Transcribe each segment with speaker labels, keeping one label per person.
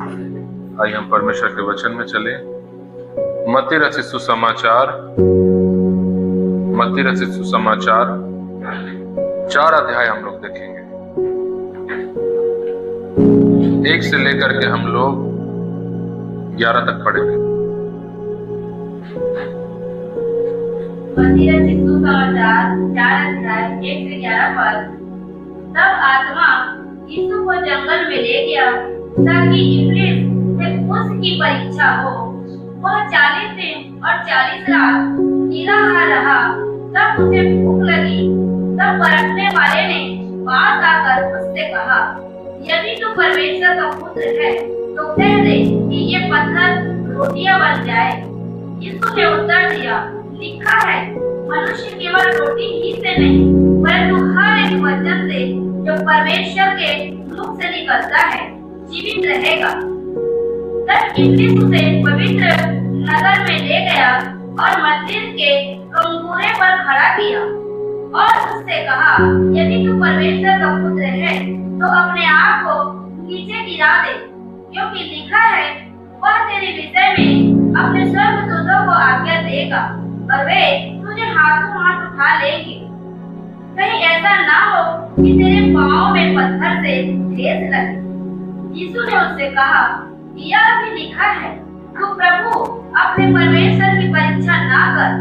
Speaker 1: आइए हम परमेश्वर के वचन में चले। मत्ती रचित सुसमाचार 4 अध्याय हम लोग देखेंगे। 1 से लेकर के हम लोग 11 तक पढ़ेंगे।
Speaker 2: मत्ती रचित सुसमाचार 4 अध्याय 1 से 11 पद। तब आत्मा यीशु को जंगल में ले गया ताकि इब्लीस से उसकी परीक्षा हो। वह 40 दिन और 40 रात निराहार रहा। तब उसे भूख लगी। तब परखने वाले ने पास आकर उससे कहा, यदि तू परमेश्वर का पुत्र है तो कह दे कि ये पत्थर रोटियां बन जाए। यीशु ने उत्तर दिया, लिखा है, मनुष्य केवल रोटी ही से नहीं परंतु हर एक वचन से जो परमेश्वर के मुख से निकलता है जीवित रहेगा। तब इब्लीस उसे पवित्र नगर में ले गया और मंदिर के कंगूरे पर खड़ा किया और उससे कहा, यदि तू परमेश्वर का पुत्र है तो अपने आप को नीचे गिरा दे, क्योंकि लिखा है, वह तेरे विषय में अपने स्वर्गदूतों को आज्ञा देगा और वे तुझे हाथों हाथ उठा लेंगे। कहीं ऐसा ना हो कि तेरे पाँव में पत्थर से ठेस लगे। यीशु ने उससे कहा, यह भी लिखा है, तू प्रभु अपने परमेश्वर की परीक्षा ना कर।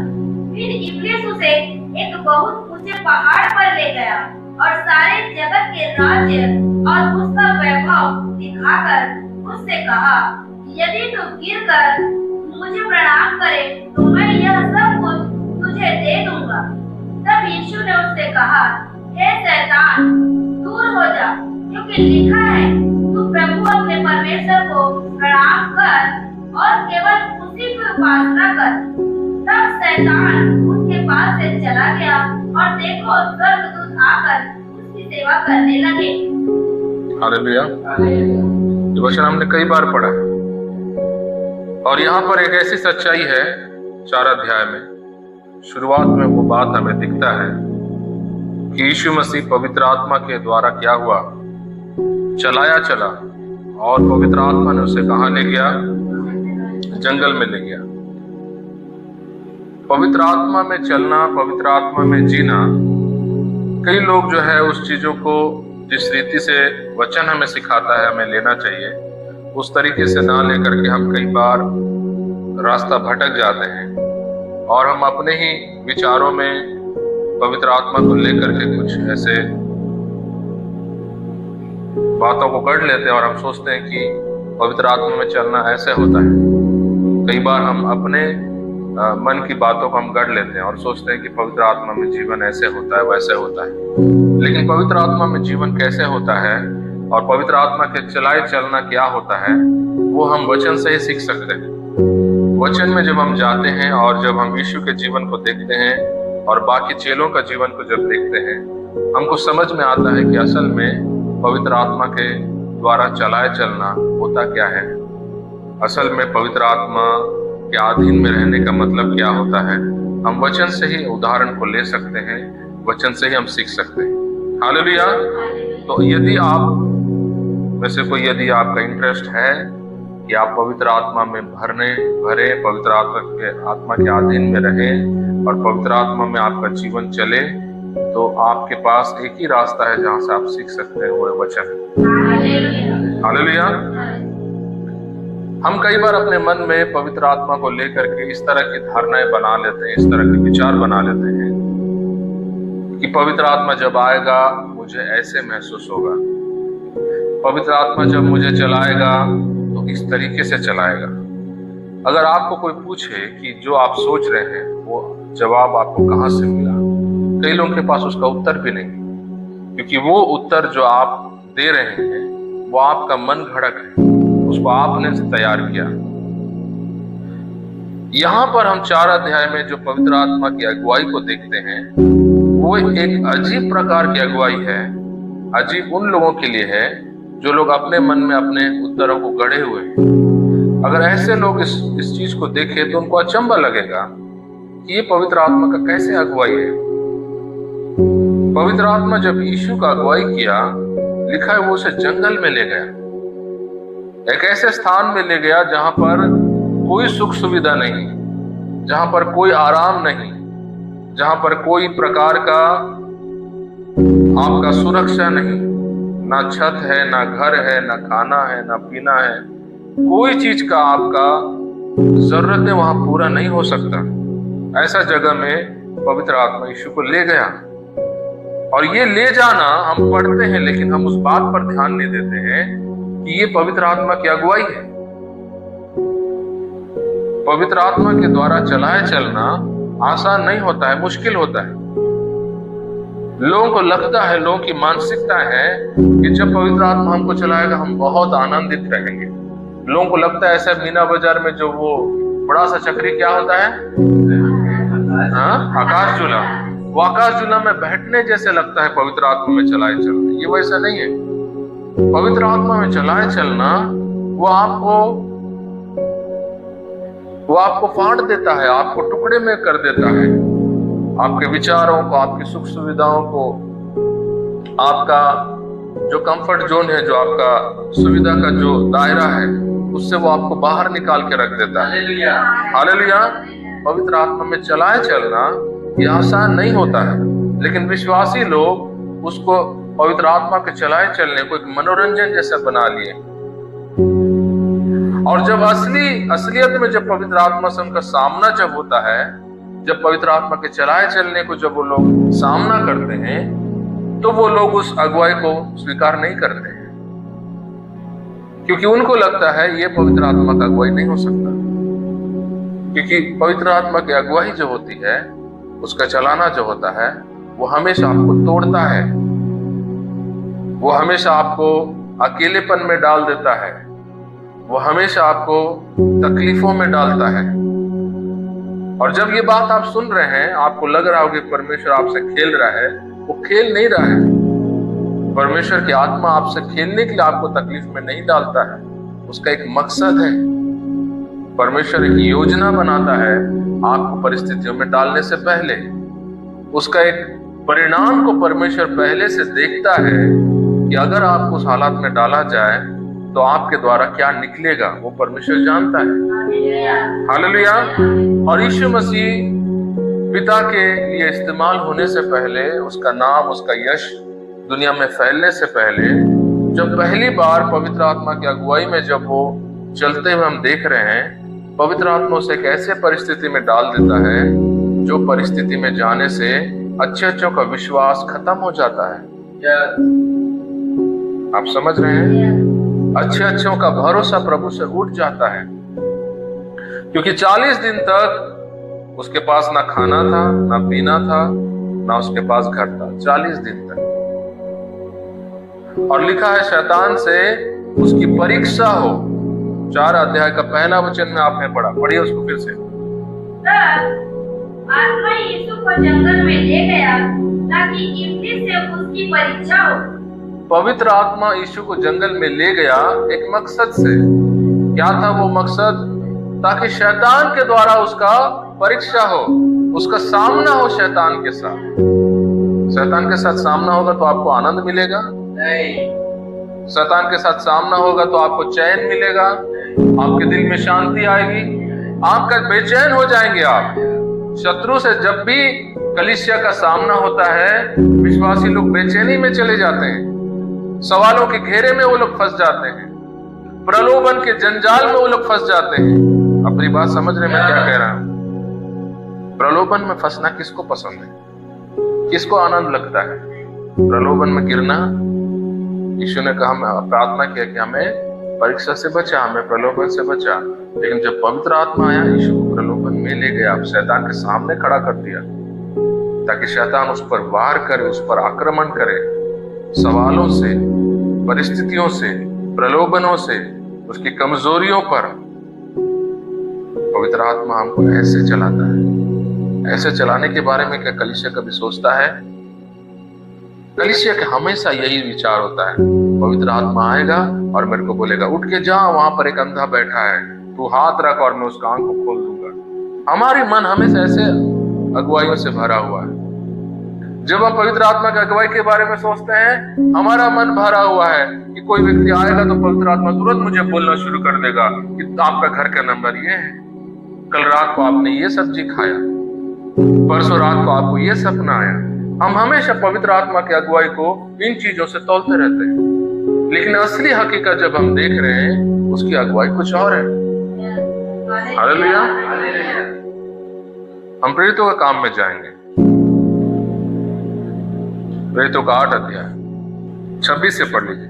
Speaker 2: फिर इब्लीस उसे एक बहुत ऊंचे पहाड़ पर ले गया और सारे जगत के राज्य और उसका वैभव दिखाकर उससे कहा, यदि तू गिरकर मुझे प्रणाम करे तो मैं यह सब कुछ तुझे दे दूंगा। तब यीशु ने उससे कहा, हे शैतान, दूर हो जा, क्योंकि लिखा है, तू प्रभु अपने परमेश्वर को प्रणाम कर और केवल उसी की उपासना कर। तब शैतान उसके पास से चला गया और देखो, स्वर्गदूत आकर उसकी सेवा करने लगे।
Speaker 1: हालेलुया। ये वचन हमने कई बार पढ़ा है और यहाँ पर एक ऐसी सच्चाई है 4 अध्याय में। शुरुआत में वो बात हमें दिखता है कि यीशु मसीह पवित्र आत्मा के द्वारा क्या हुआ, चलाया चला और पवित्र आत्मा ने उसे कहाँ ले गया? जंगल में ले गया। पवित्र आत्मा में चलना, पवित्र आत्मा में जीना, कई लोग जो है उस चीजों को जिस रीति से वचन हमें सिखाता है हमें लेना चाहिए, उस तरीके से ना लेकर के हम कई बार रास्ता भटक जाते हैं और हम अपने ही विचारों में पवित्र आत्मा को लेकर के कुछ ऐसे बातों को गढ़ लेते हैं और हम सोचते हैं कि पवित्र आत्मा में चलना ऐसे होता है। कई बार हम अपने मन की बातों को हम गढ़ लेते हैं और सोचते हैं कि पवित्र आत्मा में जीवन ऐसे होता है, वैसे होता है। लेकिन पवित्र आत्मा में जीवन कैसे होता है और पवित्र आत्मा के चलाए चलना क्या होता है, वो हम वचन से ही सीख सकते हैं। वचन में जब हम जाते हैं और जब हम यीशु के जीवन को देखते हैं और बाकी चेलों का जीवन को जब देखते हैं, हमको समझ में आता है कि असल में पवित्र आत्मा के द्वारा चलाए चलना होता क्या है। असल में पवित्र आत्मा के अधीन में रहने का मतलब क्या होता है, हम वचन से ही उदाहरण को ले सकते हैं, वचन से ही हम सीख सकते हैं। हालेलुया। तो यदि यदि आपका इंटरेस्ट है कि आप पवित्र आत्मा में भरे, पवित्र आत्मा के अधीन में रहें और पवित्र आत्मा में आपका जीवन चले, तो आपके पास एक ही रास्ता है जहां से आप सीख सकते हैं, वो है वचन। हालेलुया। हम कई बार अपने मन में पवित्र आत्मा को लेकर के इस तरह की धारणाएं बना लेते हैं, इस तरह के विचार बना लेते हैं कि पवित्र आत्मा जब आएगा मुझे ऐसे महसूस होगा, पवित्र आत्मा जब मुझे चलाएगा तो इस तरीके से चलाएगा। अगर आपको कोई पूछे कि जो आप सोच रहे हैं वो जवाब आपको कहाँ से मिला, कई लोगों के पास उसका उत्तर भी नहीं, क्योंकि वो उत्तर जो आप दे रहे हैं वो आपका मन घड़क है, उसको आपने तैयार किया। यहाँ पर हम 4 अध्याय में जो पवित्र आत्मा की अगुवाई को देखते हैं, वो एक अजीब प्रकार की अगुवाई है। अजीब उन लोगों के लिए है जो लोग अपने मन में अपने उत्तरों को गढ़े हुए हैं। अगर ऐसे लोग इस चीज को देखें तो उनको अचंभा लगेगा कि ये पवित्र आत्मा का कैसे अगुवाई है। पवित्र आत्मा जब यीशु का अगुवाई किया, लिखा है वो उसे जंगल में ले गया। एक ऐसे स्थान में ले गया जहां पर कोई सुख सुविधा नहीं, जहां पर कोई आराम नहीं, जहां पर कोई प्रकार का आपका सुरक्षा नहीं, ना छत है, ना घर है, ना खाना है, ना पीना है, कोई चीज का आपका जरूरतें वहां पूरा नहीं हो सकता। ऐसा जगह में पवित्र आत्मा यीशु को ले गया। और ये ले जाना हम पढ़ते हैं, लेकिन हम उस बात पर ध्यान नहीं देते हैं कि ये पवित्र आत्मा की अगुवाई है। पवित्र आत्मा के द्वारा चलाए चलना आसान नहीं होता है, मुश्किल होता है। लोगों को लगता है, लोगों की मानसिकता है कि जब पवित्र आत्मा हमको चलाएगा हम बहुत आनंदित रहेंगे। लोगों को लगता है ऐसा मीना बाजार में जो वो बड़ा सा चक्री क्या होता है, आकाश झूला, वो आकाश झूला में बैठने जैसे लगता है पवित्र आत्मा में चलाए चलना। ये वैसा नहीं है। पवित्र आत्मा में चलाए चलना वो आपको फाड़ देता है, आपको टुकड़े में कर देता है। आपके विचारों को, आपकी सुख सुविधाओं को, आपका जो कंफर्ट जोन है, जो आपका सुविधा का जो दायरा है, उससे वो आपको बाहर निकाल के रख देता है। हालेलुया। पवित्र आत्मा में चलाए चलना ये आसान नहीं होता है, लेकिन विश्वासी लोग उसको पवित्र आत्मा के चलाए चलने को एक मनोरंजन जैसा बना लिए। और जब असलियत में जब पवित्र आत्मा से उनका सामना जब होता है, जब पवित्र आत्मा के चलाए चलने को जब वो लोग सामना करते हैं, तो वो लोग उस अगुवाई को स्वीकार नहीं करते हैं, क्योंकि उनको लगता है ये पवित्र आत्मा का अगुवाई नहीं हो सकता। क्योंकि पवित्र आत्मा की अगुवाई जो होती है, उसका चलाना जो होता है, वो हमेशा आपको तोड़ता है, वो हमेशा आपको अकेलेपन में डाल देता है, वो हमेशा आपको तकलीफों में डालता है। और जब ये बात आप सुन रहे हैं, आपको लग रहा हो कि परमेश्वर आपसे खेल रहा है, वो खेल नहीं रहा है। परमेश्वर की आत्मा आपसे खेलने के लिए आपको तकलीफ में नहीं डालता है, उसका एक मकसद है। परमेश्वर एक योजना बनाता है आपको परिस्थितियों में डालने से पहले। उसका एक परिणाम को परमेश्वर पहले से देखता है कि अगर आपको उस हालात में डाला जाए तो आपके द्वारा क्या निकलेगा, वो परमेश्वर जानता है। हालेलुया। और यीशु मसीह पिता के लिए इस्तेमाल होने से पहले, उसका नाम, उसका यश दुनिया में फैलने से पहले, जब पहली बार पवित्र आत्मा की अगुवाई में जब वो चलते हुए हम देख रहे हैं, पवित्र आत्मा उसे एक ऐसे परिस्थिति में डाल देता है जो परिस्थिति में जाने से अच्छों का विश्वास खत्म हो जाता है। आप समझ रहे हैं? अच्छों का भरोसा प्रभु से उठ जाता है, क्योंकि 40 दिन तक उसके पास ना खाना था, ना पीना था, ना उसके पास घर था। 40 दिन तक। और लिखा है शैतान से उसकी परीक्षा हो। 4 अध्याय का पहला वचन में आपने पढ़ा, पढ़िए उसको फिर से।
Speaker 2: आत्मा यीशु को जंगल में ले गया ताकि इब्लीस से उसकी परीक्षा हो।
Speaker 1: पवित्र आत्मा यीशु को जंगल में ले गया एक मकसद से। क्या था वो मकसद? ताकि शैतान के द्वारा उसका परीक्षा हो, उसका सामना हो शैतान के साथ। शैतान के साथ सामना होगा तो आपको आनंद मिलेगा नहीं। शैतान के साथ सामना होगा तो आपको चैन मिलेगा, आपके दिल में शांति आएगी, आपका बेचैन हो जाएंगे आप। शत्रु से जब भी कलीसिया का सामना होता है, विश्वासी लोग बेचैनी में चले जाते हैं, सवालों के घेरे में वो लोग फंस जाते हैं, प्रलोभन के जंजाल में वो लोग फंस जाते हैं। अपनी बात समझ रहे मैं क्या कह रहा हूं? प्रलोभन में फंसना किसको पसंद है? किसको आनंद लगता है प्रलोभन में गिरना? यीशु ने कहा, प्रार्थना किया कि हमें परीक्षा से बचा, हमें प्रलोभन से बचा। लेकिन जब पवित्र आत्मा आया, यीशु को प्रलोभन में ले गया, शैतान के सामने खड़ा कर दिया, ताकि शैतान उस पर वार करे, उस पर आक्रमण करे, सवालों से, परिस्थितियों से, प्रलोभनों से, उसकी कमजोरियों पर। पवित्र आत्मा हमको ऐसे चलाता है। ऐसे चलाने के बारे में क्या कलीसिया कभी सोचता है? कलीसिया का हमेशा यही विचार होता है, पवित्र आत्मा आएगा और मेरे को बोलेगा उठ के जा, वहां पर एक अंधा बैठा है, तू हाथ रख और मैं उसका आंख को खोल दूंगा। हमारी मन हमेशा ऐसे अगुवाइयों से भरा हुआ है। जब हम पवित्र आत्मा की अगुवाई के बारे में सोचते हैं, हमारा मन भरा हुआ है कि कोई व्यक्ति आएगा तो पवित्र आत्मा तुरंत मुझे बोलना शुरू कर देगा कि आपका घर का नंबर ये है, कल रात को आपने ये सब्जी खाया, परसों रात को आपको ये सपना आया। हम हमेशा पवित्र आत्मा की अगुवाई को इन चीजों से तौलते रहते हैं, लेकिन असली हकीकत जब हम देख रहे हैं उसकी अगुवाई कुछ और है। हालेलुया। हम प्रेरितों के काम में जाएंगे। प्रेरितों का 8 अध्याय 26 से पढ़ लीजिए।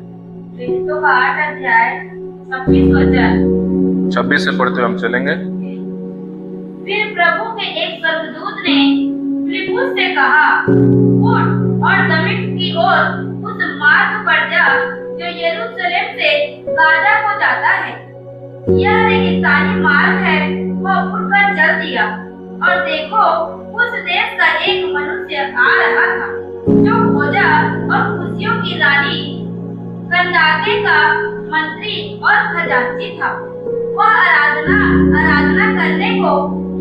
Speaker 2: प्रेरितों का 8 अध्याय 26 वचन।
Speaker 1: 26 से पढ़ते हुए हम चलेंगे।
Speaker 2: फिर प्रभु के एक स्वर्गदूत ने फिलिप्पुस से कहा, उठ और दमिश्क की ओर उस मार्ग पर जा जो यरूशलेम से गाजा को जाता है। यह रेगिस्तानी मार्ग है। वह उठकर चल दिया और देखो, उस देश का एक मनुष्य आ रहा था जो खोजा और खुशियों की रानी कंदाके का मंत्री और खजांची था। वह आराधना करने को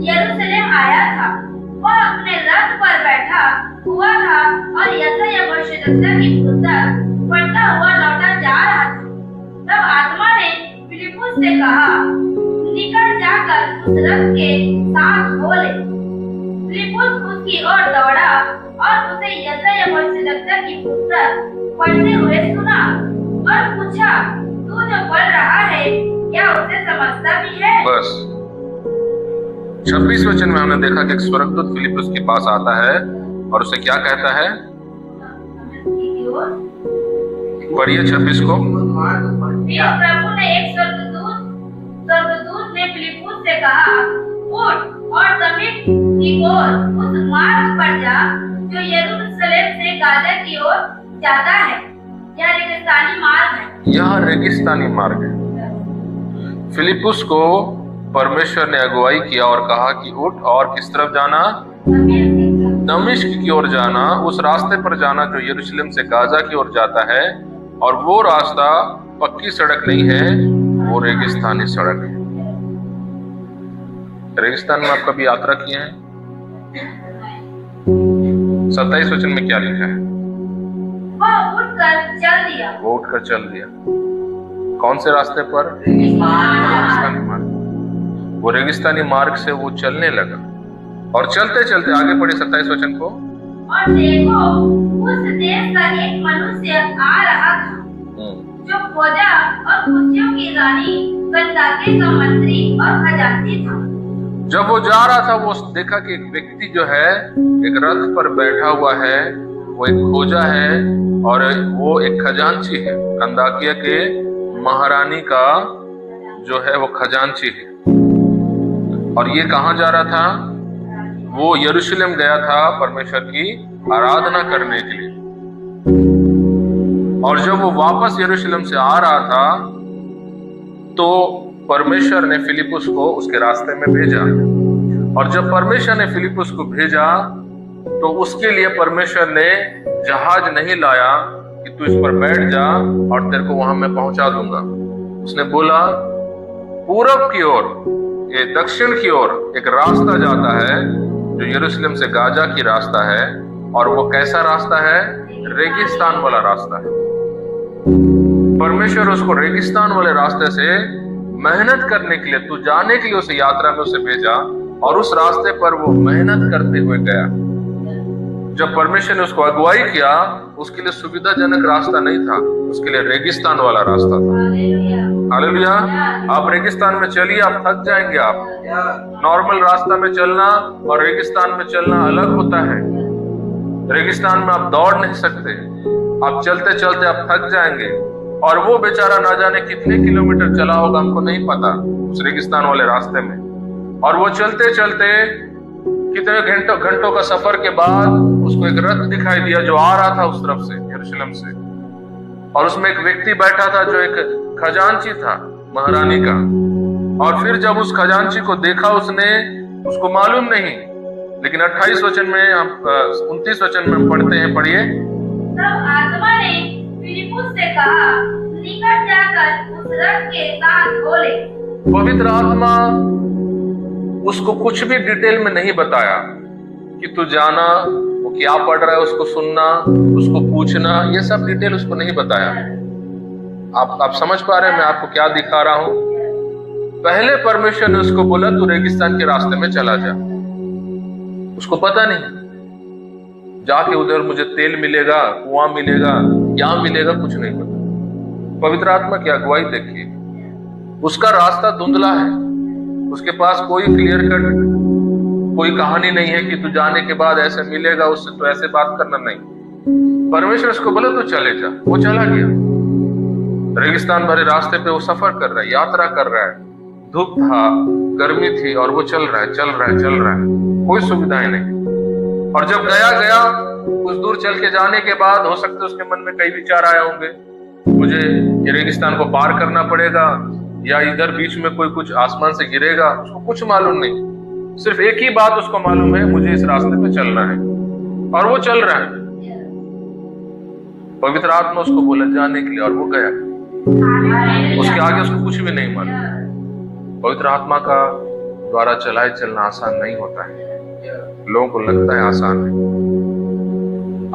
Speaker 2: यरूशलेम आया था। वह अपने रथ पर बैठा हुआ था और यशायाह भविष्यद्वक्ता की पुस्तक पढ़ता हुआ लौटा जा रहा था। तब आत्मा ने फिलिप्पुस से कहा, निकल जाकर उस रथ के साथ हो ले। फिलिप्पुस उसकी ओर दौड़ा और उसे यशायाह भविष्यद्वक्ता की पुस्तक पढ़ते हुए सुना और पूछा, तू जो पढ़ रहा है क्या उसे समझता भी है?
Speaker 1: बस 26 वचन में हमने देखा कि एक स्वर्गदूत फिलिप्पुस के पास आता है और उसे क्या कहता है। पढ़िए 26 को।
Speaker 2: फिर प्रभु ने एक स्वर्गदूत ने फिलिप्पुस से कहा, उठ और दमिश्क की ओर उस मार्ग पर जा जो यरूशलेम से गाजा की ओर जाता है। यह रेगिस्तानी मार्ग है।
Speaker 1: यह रेगिस्तानी मार्ग है। फिलिप्पुस को परमेश्वर ने अगुवाई किया और कहा कि उठ और किस तरफ जाना, दमिश्क की ओर जाना, उस रास्ते पर जाना जो यरूशलेम से गाजा की ओर जाता है। और वो रास्ता पक्की सड़क नहीं है, वो रेगिस्तानी सड़क है। रेगिस्तान में आप कभी यात्रा किए हैं? 27 वचन में क्या लिखा है?
Speaker 2: वो उठकर चल दिया।
Speaker 1: वो उठकर चल दिया। कौन से रास्ते पर? रेगिस्तानी मार्ग। वो रेगिस्तानी मार्ग से वो चलने लगा और चलते चलते आगे पढ़े 27 वचन को।
Speaker 2: और देखो, उस देश का एक मनुष्य आ रहा था जो खोजा और खुशियों की रानी कंदाके का मंत्री और खजांची था।
Speaker 1: जब वो जा रहा था, वो देखा कि एक व्यक्ति जो है एक रथ पर बैठा हुआ है, वो एक खोजा है और वो एक खजांची है। कंदाकिया के महारानी का जो है वो खजांची है। और ये कहाँ जा रहा था? वो यरूशलेम गया था परमेश्वर की आराधना करने के लिए। और जब वो वापस यरूशलेम से आ रहा था तो परमेश्वर ने फिलिप्पुस को उसके रास्ते में भेजा। और जब परमेश्वर ने फिलिप्पुस को भेजा तो उसके लिए परमेश्वर ने जहाज नहीं लाया कि तू इस पर बैठ जा और तेरे को वहां मैं पहुंचा दूंगा। उसने बोला, पूरब की ओर, ये दक्षिण की ओर एक रास्ता जाता है जो यरूशलेम से गाजा की रास्ता है। और वो कैसा रास्ता है? रेगिस्तान वाला रास्ता है। परमेश्वर उसको रेगिस्तान वाले रास्ते से मेहनत करने के लिए, तू जाने के लिए उसे यात्रा में उसे भेजा। और उस रास्ते पर वो मेहनत करते हुए गया। जब परमेश्वर ने उसको अगुवाई किया, उसके लिए सुविधाजनक रास्ता नहीं था, उसके लिए रेगिस्तान वाला रास्ता था। हालेलुया। आप रेगिस्तान में चलिए, आप थक जाएंगे। आप नॉर्मल रास्ता में चलना और रेगिस्तान में चलना अलग होता है। रेगिस्तान में आप दौड़ नहीं सकते, आप चलते चलते आप थक जाएंगे। और वो बेचारा ना जाने कितने किलोमीटर चला होगा, हमको नहीं पता, उस रेगिस्तान वाले रास्ते में। और वो चलते चलते कितने घंटों का सफर के बाद उसको एक रथ दिखाई दिया जो आ रहा था उस तरफ से, यरूशलेम से। और उसमें एक व्यक्ति बैठा था जो एक खजांची था, महारानी का। और फिर जब उस खजांची को देखा उसने, उसको मालूम नहीं, लेकिन 28 वचन में हम 29 वचन में हम पढ़ते हैं। पढ़िए।
Speaker 2: तब आत्मा ने फिलिप्पुस से कहा, निकल जाकर उस रथ के साथ हो ले।
Speaker 1: पवित्र आत्मा उसको कुछ भी डिटेल में नहीं बताया कि तू जाना वो क्या पढ़ रहा है उसको सुनना, उसको पूछना, ये सब डिटेल उसको नहीं बताया। आप समझ पा रहे हैं मैं आपको क्या दिखा रहा हूं? पहले परमेश्वर ने उसको बोला तू रेगिस्तान के रास्ते में चला जा। उसको पता नहीं जाके उधर मुझे तेल मिलेगा, कुआं मिलेगा, क्या मिलेगा, कुछ नहीं पता। पवित्र आत्मा की अगुवाई देखिए, उसका रास्ता धुंधला है, उसके पास कोई क्लियर कट कोई कहानी नहीं है कि तू जाने के बाद ऐसे मिलेगा, उससे तो ऐसे बात करना नहीं। परमेश्वर उसको बोले तू चले जा, वो चला गया। रेगिस्तान भरे रास्ते पे वो सफर कर रहा है, यात्रा कर रहा है, धूप था, गर्मी थी, और वो चल रहा है, कोई सुविधाएं नहीं। और जब गया कुछ दूर चल के जाने के बाद हो सकता है उसके मन में कई विचार आए होंगे, मुझे ये रेगिस्तान को पार करना पड़ेगा या इधर बीच में कोई कुछ आसमान से गिरेगा, उसको कुछ मालूम नहीं। सिर्फ एक ही बात उसको मालूम है, मुझे इस रास्ते पे चलना है, और वो चल रहा है। पवित्र आत्मा उसको बोला जाने के लिए, और वो गया। उसके आगे उसको कुछ भी नहीं मालूम। पवित्र आत्मा का द्वारा चलाए चलना आसान नहीं होता है। लोगों को लगता है आसान है।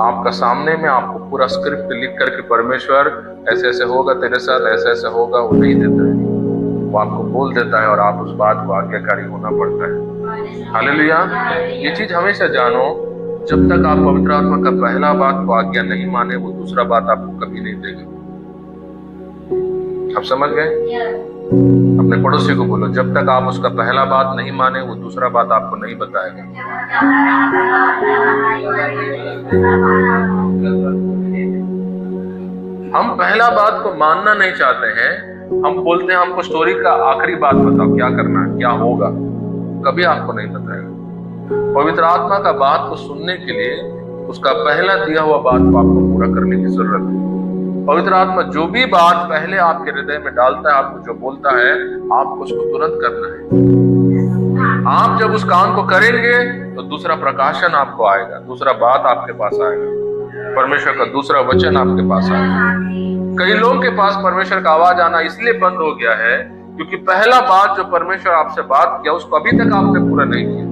Speaker 1: आपका सामने में आपको पूरा स्क्रिप्ट लिख करके परमेश्वर ऐसे ऐसे होगा तेरे साथ, ऐसे ऐसे होगा, वो नहीं देता है। वो आपको बोल देता है और आप उस बात को आज्ञाकारी होना पड़ता है। हालेलुया। ये चीज हमेशा जानो, जब तक आप पवित्र आत्मा का पहला बात को आज्ञा नहीं माने, वो दूसरा बात आपको कभी नहीं देगा। आप समझ गए? अपने पड़ोसी को बोलो, जब तक आप उसका पहला बात नहीं माने, वो दूसरा बात आपको नहीं बताएगा। हम पहला बात को मानना नहीं चाहते हैं। हम बोलते हैं हमको स्टोरी का आखिरी बात बताओ, क्या करना है, क्या होगा, कभी आपको नहीं बताएगा। पवित्र आत्मा का बात को सुनने के लिए उसका पहला दिया हुआ बात को आपको पूरा करने की जरूरत है। पवित्र आत्मा जो भी बात पहले आपके हृदय में डालता है, आपको जो बोलता है, आपको उसको तुरंत करना है। आप जब उस काम को करेंगे तो दूसरा प्रकाशन आपको आएगा, दूसरा बात आपके पास आएगा, परमेश्वर का दूसरा वचन आपके पास आएगा। कई लोगों के पास परमेश्वर का आवाज आना इसलिए बंद हो गया है क्योंकि पहला बात जो परमेश्वर आपसे बात किया उसको अभी तक आपने पूरा नहीं किया।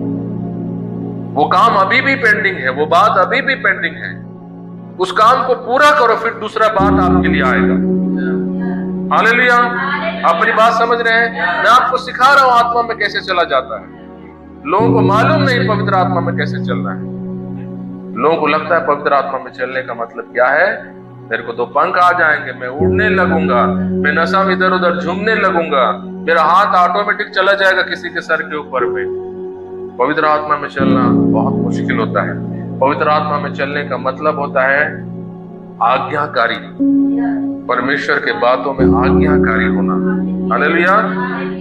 Speaker 1: वो काम अभी भी पेंडिंग है, वो बात अभी भी पेंडिंग है। उस काम को पूरा करो, फिर दूसरा बात आपके लिए आएगा। हालेलुया। अपनी बात समझ रहे हैं? मैं आपको सिखा रहा हूं आत्मा में कैसे चला जाता है। लोगों को मालूम नहीं पवित्र आत्मा में कैसे चलना है। लोगों को लगता है पवित्र आत्मा में चलने का मतलब क्या है, मेरे को 2 पंख आ जाएंगे, मैं उड़ने लगूंगा, मैं नशा में इधर उधर झूमने लगूंगा, मेरा हाथ ऑटोमेटिक चला जाएगा किसी के सर के ऊपर में। पवित्र आत्मा में चलना बहुत मुश्किल होता है। पवित्र आत्मा में चलने का मतलब होता है आज्ञाकारी, परमेश्वर के बातों में आज्ञाकारी होना। हालेलुया।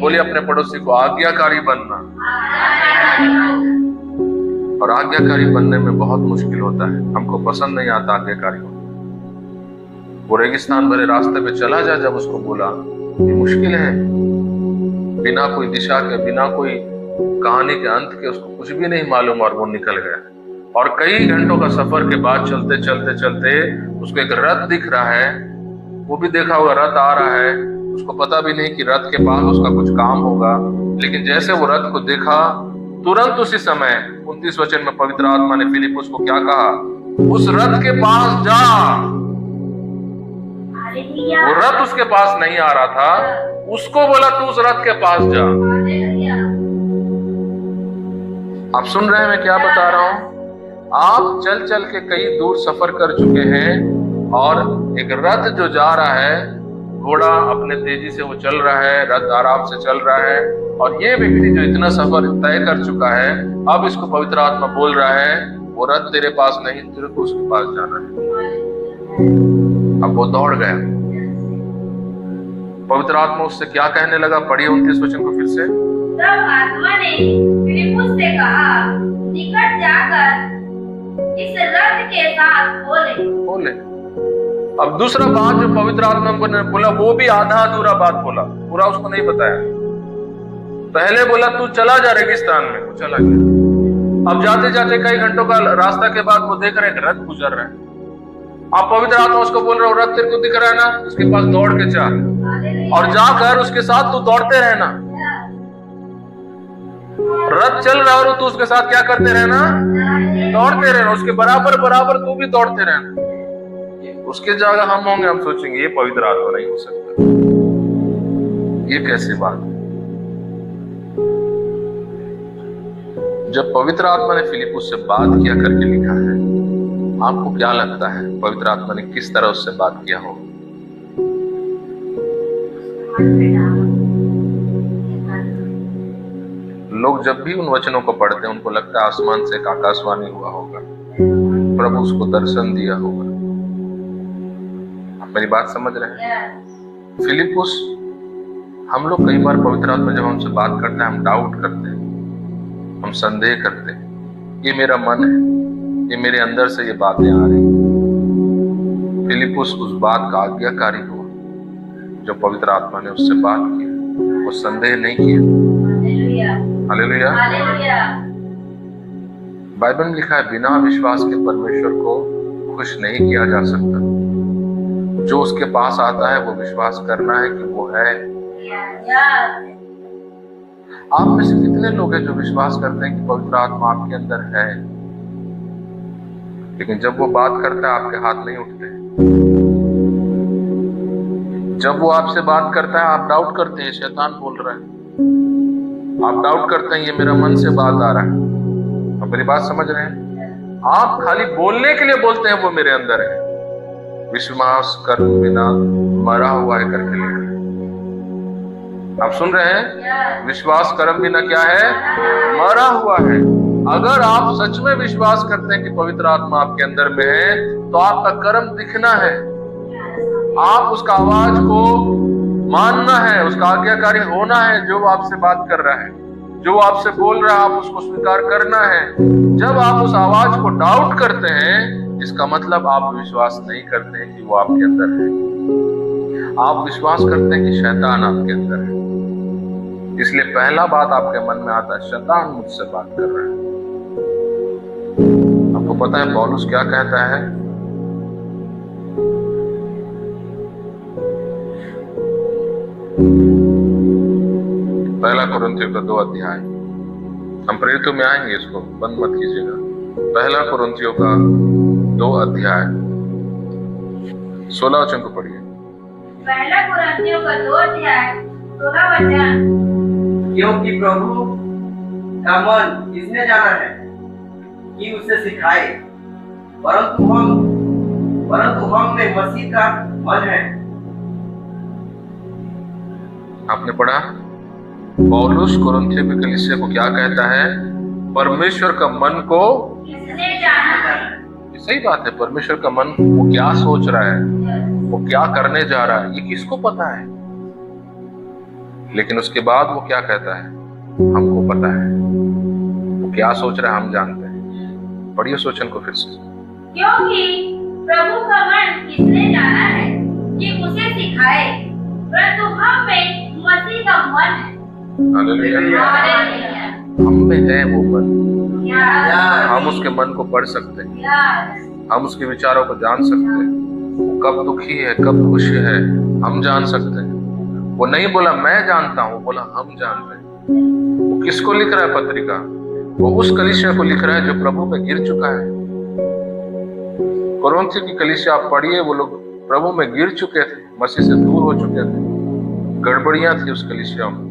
Speaker 1: बोलिए अपने पड़ोसी को, आज्ञाकारी बनना। और आज्ञाकारी बनने में बहुत मुश्किल होता है, हमको पसंद नहीं आता आज्ञाकारी होना। वो रेगिस्तान भरे रास्ते पे चला जा, जब उसको बोला ये मुश्किल है, बिना कोई दिशा के, बिना कोई कहानी के अंत के, उसको कुछ भी नहीं मालूम, और वो निकल गया। और कई घंटों का सफर के बाद चलते चलते चलते उसको एक रथ दिख रहा है। वो भी देखा हुआ रथ आ रहा है, उसको पता भी नहीं कि रथ के पास उसका कुछ काम होगा। लेकिन जैसे वो रथ को देखा, तुरंत उसी समय 29 वचन में पवित्र आत्मा ने फिलिपुस को क्या कहा, उस रथ के पास जा। वो रथ उसके पास नहीं आ रहा था, उसको बोला तू उस रथ के पास जा। आप सुन रहे हैं मैं क्या बता रहा हूं? आप चल चल के कई दूर सफर कर चुके हैं, और एक रथ जो जा रहा है, घोड़ा अपने तेजी से वो चल रहा है, रथ आराम से चल रहा है, और ये व्यक्ति जो इतना सफर तय कर चुका है, अब इसको पवित्र आत्मा बोल रहा है वो रथ तेरे पास नहीं, तेरे को उसके पास जाना है। अब वो दौड़ गया। पवित्र आत्मा उससे क्या कहने लगा, पढ़िए 29 वचन को फिर से।
Speaker 2: तब आत्मा ने फिलिपुस से कहा, निकट जाकर इस रथ के साथ बोले। अब दूसरा बात जो पवित्र आत्मा ने बोला, वो भी आधा अधूरा बात बोला, पूरा उसको नहीं बताया। पहले बोला तू चला जा रेगिस्तान में, वो चला गया। अब जाते जाते कई घंटों का रास्ता के बाद वो देख रहे हैं रथ गुजर रहा है। आप पवित्र आत्मा उसको बोल रहे हो, रथ तेरे को दिख रहा है ना, उसके पास दौड़ के जा, और जाकर उसके साथ तू दौड़ते रहना।
Speaker 1: रथ चल रहा और तू उसके साथ क्या करते रहना, दौड़ते रहना, उसके बराबर बराबर तू भी दौड़ते रहना। उसके जगह हम होंगे, हम सोचेंगे ये पवित्र आत्मा नहीं हो सकता, ये कैसी बात है। जब पवित्र आत्मा ने फिलिपुस से बात किया करके लिखा है, आपको क्या लगता है पवित्र आत्मा ने किस तरह उससे बात किया हो? लोग जब भी उन वचनों को पढ़ते हैं उनको लगता है आसमान से एक आकाशवाणी हुआ होगा, प्रभु उसको दर्शन दिया होगा। आप मेरी बात समझ रहे हैं? फिलिपुस, हम लोग कई बार पवित्र आत्मा जब हमसे बात करते हैं हम डाउट करते हैं, हम संदेह करते हैं, ये मेरा मन है, ये मेरे अंदर से ये बातें आ रही। फिलिपुस उस बात का आज्ञाकारी हुआ जो पवित्र आत्मा ने उससे बात की, वो संदेह नहीं किया। हालेलुया। बाइबल में लिखा है बिना विश्वास के परमेश्वर को खुश नहीं किया जा सकता। जो उसके पास आता है वो विश्वास करना है कि वो है। आप में से कितने लोग हैं जो विश्वास करते हैं कि पवित्र आत्मा आपके अंदर है, लेकिन जब वो बात करता है आपके हाथ नहीं उठते? जब वो आपसे बात करता है आप डाउट करते हैं शैतान बोल रहा है, आप डाउट करते हैं ये मेरा मन से बात आ रहा है। आप मेरी बात समझ रहे हैं? आप खाली बोलने के लिए बोलते हैं वो मेरे अंदर है। विश्वास कर बिना मरा हुआ है करके लिखा है। आप सुन रहे हैं? विश्वास कर्म बिना क्या है? मरा हुआ है। अगर आप सच में विश्वास करते हैं कि पवित्र आत्मा आपके अंदर में है तो आपका कर्म दिखना है। आप उसका आवाज को मानना है, उसका आज्ञाकारी होना है। जो आपसे बात कर रहा है, जो आपसे बोल रहा है, आप उसको स्वीकार करना है। जब आप उस आवाज को डाउट करते हैं, इसका मतलब आप विश्वास नहीं करते हैं कि वो आपके अंदर है। आप विश्वास करते हैं कि शैतान आपके अंदर है। इसलिए पहला बात आपके मन में आता है, शैतान मुझसे बात कर रहा है। आपको पता है पौलुस क्या कहता है? पहला कुरिन्थियों का 2 अध्याय, हम प्रेरितों में आएंगे, इसको बंद मत कीजिएगा। पहला कुरिन्थियों का 2 अध्याय 16 वचन को पढ़िए।
Speaker 2: पहला कुरिन्थियों का 2 अध्याय 16 वचन।
Speaker 3: क्योंकि प्रभु का मन किसने जाना है कि उसे सिखाए, परंतु हम में मसीह का मन है।
Speaker 1: आपने पढ़ा? पौलुस कुरिन्थियों की कलीसिया को क्या कहता है? परमेश्वर का मन को
Speaker 2: किसने जाना है?
Speaker 1: सही बात है। परमेश्वर का मन वो क्या सोच रहा है, वो क्या करने जा रहा है, ये किसको पता है? लेकिन उसके बाद वो क्या कहता है? हमको पता है। वो क्या सोच रहा है हम जानते हैं। पढ़िए उस वचन को फिर से।
Speaker 2: क्योंकि प्रभु का मन किसने जाना है कि उसे सिखाए, परंतु हम में मसीह का मन है।
Speaker 1: हालेलुया। हम में है वो मन, हम उसके मन को पढ़ सकते हैं, हम उसके विचारों को जान सकते हैं। वो कब दुखी है, कब खुश है, हम जान सकते हैं। वो नहीं बोला मैं जानता हूं, बोला हम जानते हैं। वो किसको लिख रहा है पत्रिका? वो उस कलीसिया को लिख रहा है जो प्रभु में गिर चुका है। कुरिन्थियों की कलीसिया आप पढ़िए, वो लोग प्रभु में गिर चुके थे, मसीह से दूर हो चुके थे, गड़बड़ियां थी उस कलीसिया में।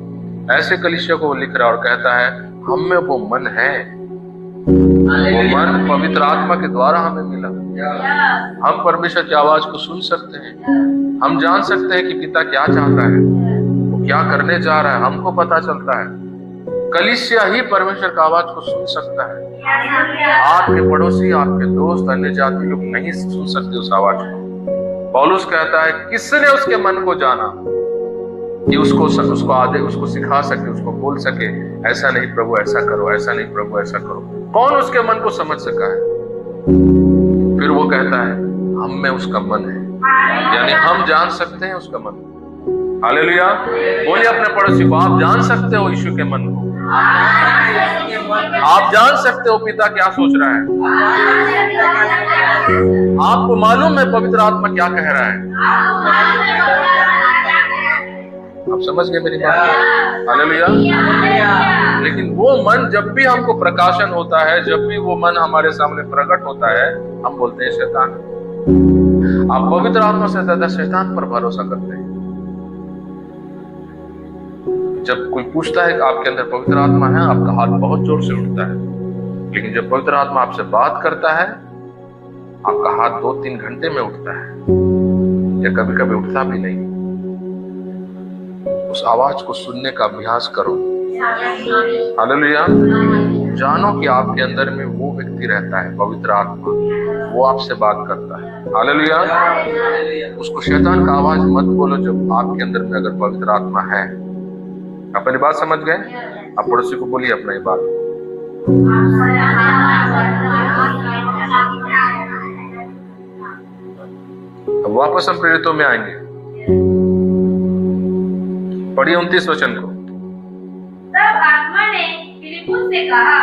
Speaker 1: ऐसे कलीसिया को वो लिख रहा है और कहता है हम में वो मन है। वो मन पवित्र आत्मा के द्वारा हमें मिला। हम परमेश्वर की आवाज को सुन सकते हैं, हम जान सकते हैं कि पिता क्या चाहता है, वो क्या करने जा रहा है, हमको पता चलता है। कलीसिया ही परमेश्वर की आवाज को सुन सकता है। आपके पड़ोसी, आपके दोस्त, अन्य जाति लोग नहीं सुन सकते उस आवाज को। पौलुस कहता है किसने उसके मन को जाना कि उसको सिखा सके, उसको बोल सके ऐसा नहीं प्रभु ऐसा करो, ऐसा नहीं प्रभु ऐसा करो। कौन उसके मन को समझ सका है? फिर वो कहता है हम में उसका मन है, यानी हम जान सकते हैं उसका मन। हालेलुया। बोलिए अपने पड़ोसी को, आप जान सकते हो यीशु के मन को। आप जान सकते हो पिता क्या सोच रहा है। आपको मालूम है पवित्र आत्मा क्या कह रहा है। आप समझ गए मेरी बात? हालेलुया। लेकिन वो मन जब भी हमको प्रकाशन होता है, जब भी वो मन हमारे सामने प्रकट होता है, हम बोलते हैं शैतान। आप पवित्र आत्मा से ज्यादा शैतान पर भरोसा करते हैं। जब कोई पूछता है कि आपके अंदर पवित्र आत्मा है, आपका हाथ बहुत जोर से उठता है। लेकिन जब पवित्र आत्मा आपसे बात करता है, आपका हाथ 2-3 घंटे में उठता है, या कभी कभी उठता भी नहीं। उस आवाज को सुनने का अभ्यास करो। हालेलुया। जानो कि आपके अंदर में वो व्यक्ति रहता है, पवित्र आत्मा, वो आपसे बात करता है। हालेलुया। उसको शैतान का आवाज मत बोलो जब आपके अंदर में अगर पवित्र आत्मा है। आप मेरी बात समझ गए? आप पड़ोसी को बोलिए अपना ये बात। अब वापस हम प्रेरितों में आएंगे। पढ़िए 29 वचन को।
Speaker 2: तब आत्मा ने फिलिपुस से कहा,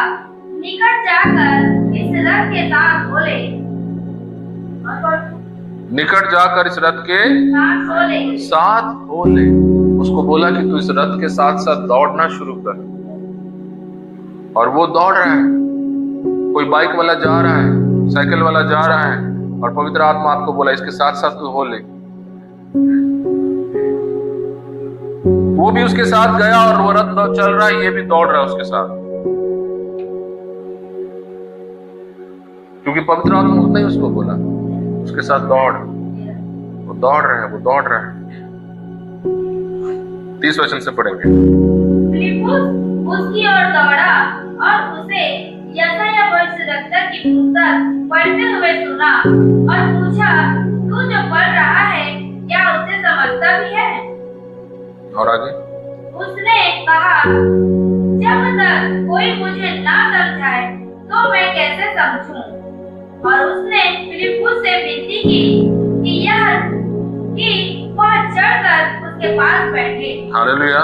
Speaker 2: निकट जाकर इस रथ के साथ बोले।
Speaker 1: निकट जाकर इस रथ के साथ बोले। उसको बोला कि तू इस रथ के साथ साथ दौड़ना शुरू कर। और वो दौड़ रहा है। कोई बाइक वाला जा रहा है, साइकिल वाला जा रहा है, और पवित्र आत्मा आपको बोला इसके साथ साथ तू हो ले। वो भी उसके साथ गया और वो रथ चल रहा है, ये भी दौड़ रहा है उसके साथ। क्योंकि पवित्र आत्मा उतना ही उसको बोला, उसके साथ दौड़। वो दौड़ रहा है, वो दौड़ रहा है। 30 वचन से पढ़ेंगे।
Speaker 2: फिलिपुस उसकी ओर दौड़ा और उसे यशायाह भविष्यद्वक्ता की पुस्तक पढ़ते हुए सुना और पूछा, तू जो पढ़ रहा है क्या उसे समझता भी है?
Speaker 1: और आगे
Speaker 2: उसने कहा, जब तक कोई मुझे ना समझाए तो मैं कैसे समझूं? और उसने फिलिपुस से विनती की कि वह चढ़कर उसके पास बैठे।
Speaker 1: हालेलुया।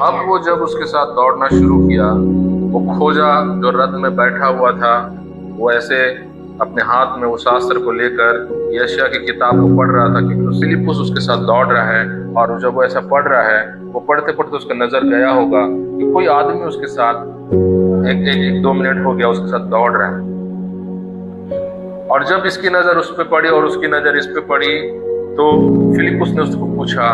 Speaker 1: अब वो जब उसके साथ दौड़ना शुरू किया, वो खोजा जो रथ में बैठा हुआ था, वो ऐसे अपने हाथ में वो शास्त्र को लेकर यशायाह की किताब को पढ़ रहा था, क्योंकि फिलिपुस उसके साथ दौड़ रहा है। और जब वो ऐसा पढ़ रहा है, वो पढ़ते पढ़ते उसका नजर गया होगा कि कोई आदमी उसके साथ 1-2 मिनट हो गया उसके साथ दौड़ रहा है। और जब इसकी नजर उस पर पड़ी और उसकी नजर इस पे पड़ी, तो फिलिपुस ने उसको पूछा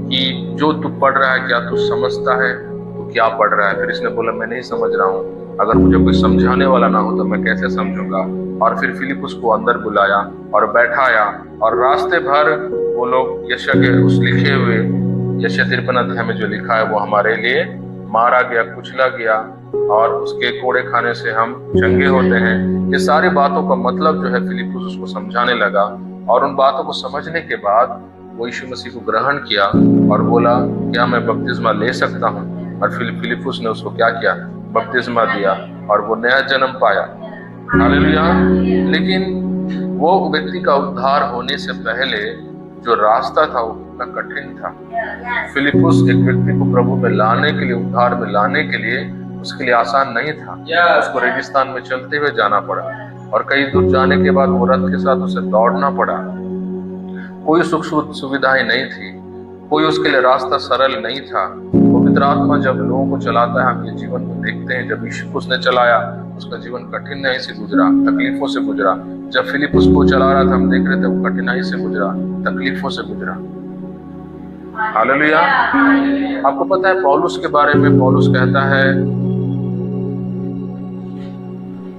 Speaker 1: कि जो तू पढ़ रहा है क्या तू समझता है? तू क्या पढ़ रहा है? फिर इसने बोला, मैं नहीं समझ रहा हूँ। अगर मुझे कोई समझाने वाला ना हो तो मैं कैसे समझूंगा? और फिर फिलिपुस को अंदर बुलाया और बैठाया, और रास्ते भर वो लोग यशायाह के उस लिखे हुए यशायाह 53 अध्याय में जो लिखा है वो हमारे लिए मारा गया, कुचला गया, और उसके कोड़े खाने से हम चंगे होते हैं। ये सारी बातों का मतलब जो है फिलिपुस उसको समझाने लगा। और उन बातों को समझने के बाद वो यीशु मसीह को ग्रहण किया और बोला, क्या मैं बपतिस्मा ले सकता हूँ? और फिलिपुस ने उसको क्या किया? बपतिस्मा दिया, और वो नया जन्म पाया। हालेलुया। लेकिन वो व्यक्ति का उद्धार होने से पहले जो रास्ता था वो कितना कठिन था। फिलिपुस एक व्यक्ति को प्रभु में लाने के लिए, उद्धार में लाने के लिए, उसके लिए आसान नहीं था। उसको रेगिस्तान में चलते हुए जाना पड़ा, और कई दूर जाने के बाद वो रथ के साथ उसे दौड़ना पड़ा। कोई सुख सुविधाएं नहीं थी, कोई उसके लिए रास्ता सरल नहीं था। पवित्र आत्मा जब लोगों को चलाता है, हम ये जीवन को देखते हैं। जब फिलिपुस ने चलाया, उसका जीवन कठिनाई से गुजरा, तकलीफों से गुजरा। जब फिलिपुस को चला रहा था, हम देख रहे थे वो कठिनाई से गुजरा, तकलीफों से गुजरा। हालेलुया। आपको पता है पौलुस के बारे में, पौलुस कहता है,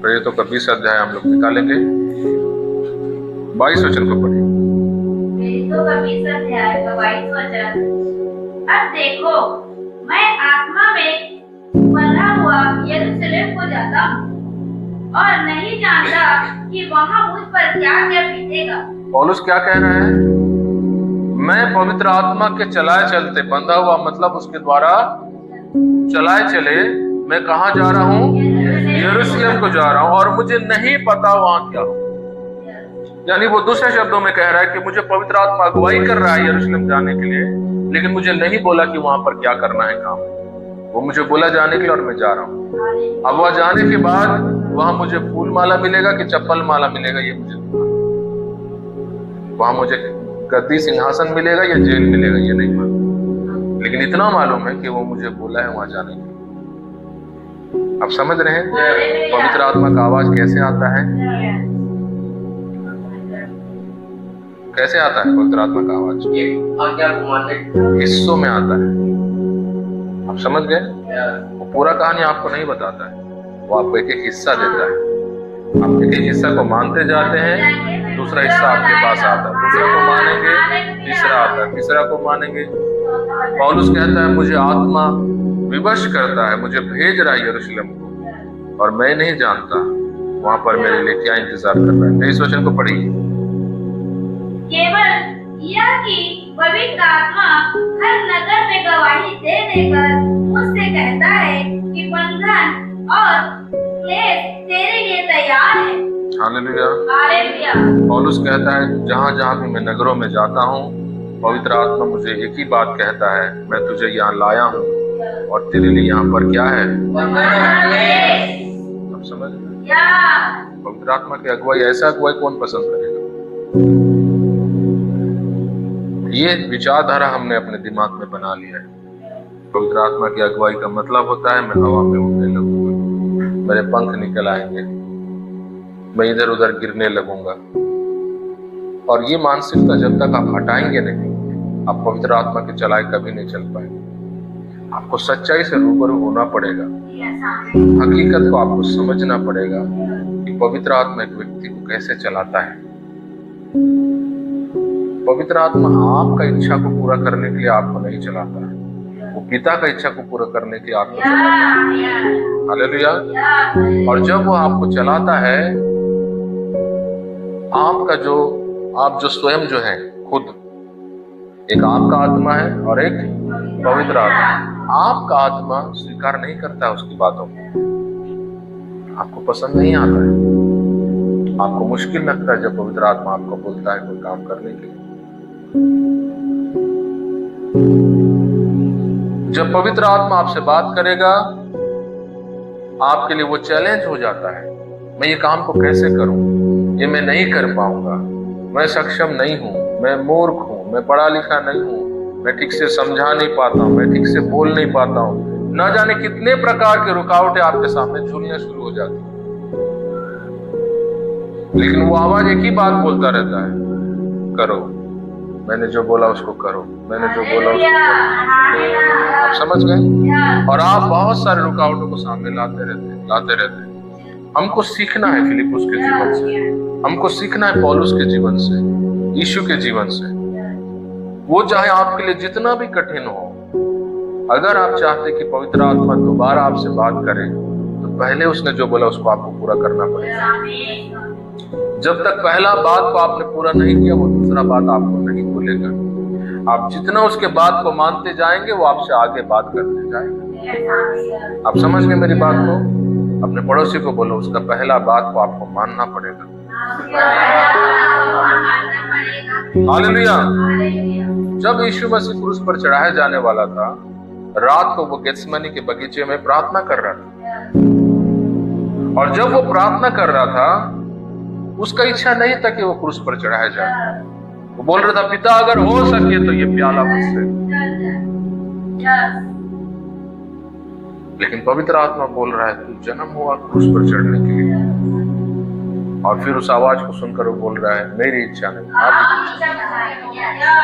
Speaker 1: प्रेरितों का 20 अध्याय हम लोग निकालेंगे, 22 वचन को पढ़िए।
Speaker 2: प्रेरितों का 20 अध्याय का 22 वचन। अब देखो, मैं आत्मा में बंधा हुआ यरूशलेम को जाता हूँ और नहीं जानता कि वहाँ मुझ पर क्या क्या बीतेगा। पौलुस क्या कह रहे हैं?
Speaker 1: मैं पवित्र आत्मा के चलाए चलते, बंधा हुआ मतलब उसके द्वारा चलाए चले, मैं कहाँ जा रहा हूँ? यरूशलेम को जा रहा हूँ, और मुझे नहीं पता वहां क्या हो। यानी वो दूसरे शब्दों में कह रहा है कि मुझे पवित्र आत्मा अगुवाई कर रहा है यरूशलेम जाने के लिए, लेकिन मुझे नहीं बोला कि वहां पर क्या करना है काम। वो मुझे बोला जाने के लिए, और मैं जा रहा हूँ। अब वहां जाने के बाद वहां मुझे फूल माला मिलेगा कि चप्पल माला मिलेगा, ये मुझे वहां मुझे गद्दी सिंहासन मिलेगा या जेल मिलेगा, ये नहीं मालूम। लेकिन इतना मालूम है कि वो मुझे बोला है वहां जाने के लिए। आप समझ रहे हैं पवित्र आत्मा का आवाज कैसे आता है? कैसे आता है पवित्र आत्मा का आवाज?
Speaker 3: एक आज्ञा को मानने
Speaker 1: हिस्सों में आता है। आप समझ गए? वो पूरा कहानी आपको नहीं बताता है, वो आपको एक एक हिस्सा देता है। आप एक एक हिस्सा को मानते जाते हैं, दूसरा हिस्सा आपके पास आता है, दूसरा को मानेंगे, तीसरा आता है, तीसरा को मानेंगे। पौलुस कहता है मुझे आत्मा विवश करता है, मुझे भेज रहा है यरूशलेम को, और मैं नहीं जानता वहां पर मेरे लिए क्या इंतजार कर रहा है। इस वचन को पढ़िए।
Speaker 2: केवल यह कि पवित्र आत्मा हर नगर में गवाही दे देकर मुझसे कहता है कि बंधन और क्लेश तेरे लिए तैयार है।
Speaker 1: हालेलुया।
Speaker 2: हालेलुया।
Speaker 1: पौलुस कहता है जहां जहां भी मैं नगरों में जाता हूँ, पवित्र आत्मा मुझे एक ही बात कहता है, मैं तुझे यहाँ लाया हूँ और तेरे लिए यहाँ पर क्या है? आप समझ रहे? पवित्र आत्मा की अगुवाई, ऐसा अगुवाई कौन पसंद करेगा? ये विचारधारा हमने अपने दिमाग में बना लिया है। पवित्र आत्मा की अगुवाई का मतलब होता है मैं हवा में उड़ने लगूंगा, मेरे पंख निकल आएंगे, मैं इधर उधर गिरने लगूंगा। और ये मानसिकता जब तक आप हटाएंगे नहीं, आप पवित्र आत्मा के चलाए कभी नहीं चल पाएंगे। आपको सच्चाई से रूबरू होना पड़ेगा, हकीकत को आपको समझना पड़ेगा कि पवित्र आत्मा एक व्यक्ति को कैसे चलाता है। पवित्र आत्मा आपका इच्छा को पूरा करने के लिए आपको नहीं चलाता है, वो पिता का इच्छा को पूरा करने के लिए आपको चलाता है। हालेलुया। और जब वो आपको चलाता है, आप जो स्वयं जो है खुद, एक आपका आत्मा है और एक पवित्र आत्मा। आपका आत्मा स्वीकार नहीं करता उसकी बातों को, आपको पसंद नहीं आता है, आपको मुश्किल लगता है जब पवित्र आत्मा आपको बोलता है कोई काम करने के लिए। जब पवित्र आत्मा आपसे बात करेगा, आपके लिए वो चैलेंज हो जाता है, मैं ये काम को कैसे करूं, ये मैं नहीं कर पाऊंगा, मैं सक्षम नहीं हूं, मैं मूर्ख हूं, मैं पढ़ा लिखा नहीं हूं, मैं ठीक से समझा नहीं पाता हूं, मैं ठीक से बोल नहीं पाता हूं। ना जाने कितने प्रकार के रुकावटें आपके सामने झूलने शुरू हो जाती हैं। लेकिन वो आवाज एक ही बात बोलता रहता है, करो, मैंने जो बोला उसको करो, मैंने जो बोला उसको करो। आप समझ गए? और आप बहुत सारे रुकावटों को सामने लाते रहते हैं। हमको सीखना है फिलिपुस के जीवन से, हमको सीखना है पौलुस के जीवन से, यीशु के जीवन से। वो चाहे आपके लिए जितना भी कठिन हो, अगर आप चाहते कि पवित्र आत्मा दोबारा आपसे बात करे, तो पहले उसने जो बोला उसको आपको पूरा करना पड़ेगा। जब तक पहला बात को आपने पूरा नहीं किया, वो दूसरा बात आपको नहीं बोलेगा। आप जितना उसके बात को मानते जाएंगे, वो आपसे आगे बात करते जाएगा। आप समझ गए मेरी बात को? अपने पड़ोसी को बोलो, उसका पहला बात को आपको मानना पड़ेगा। हालेलुया। जब यीशु मसीह क्रूस पर चढ़ाया जाने वाला था, रात को वो गेत्सेमनी के बगीचे में प्रार्थना कर रहा था। और जब वो प्रार्थना कर रहा था, उसका इच्छा नहीं था कि वो क्रूस पर चढ़ाया जाए। वो बोल रहा था, पिता अगर हो सके तो ये प्याला मुझसे। लेकिन पवित्र आत्मा बोल रहा है, तू जन्म हुआ क्रूस पर चढ़ने के लिए। और फिर उस आवाज को सुनकर वो बोल रहा है, मेरी इच्छा नहीं, आपकी इच्छा।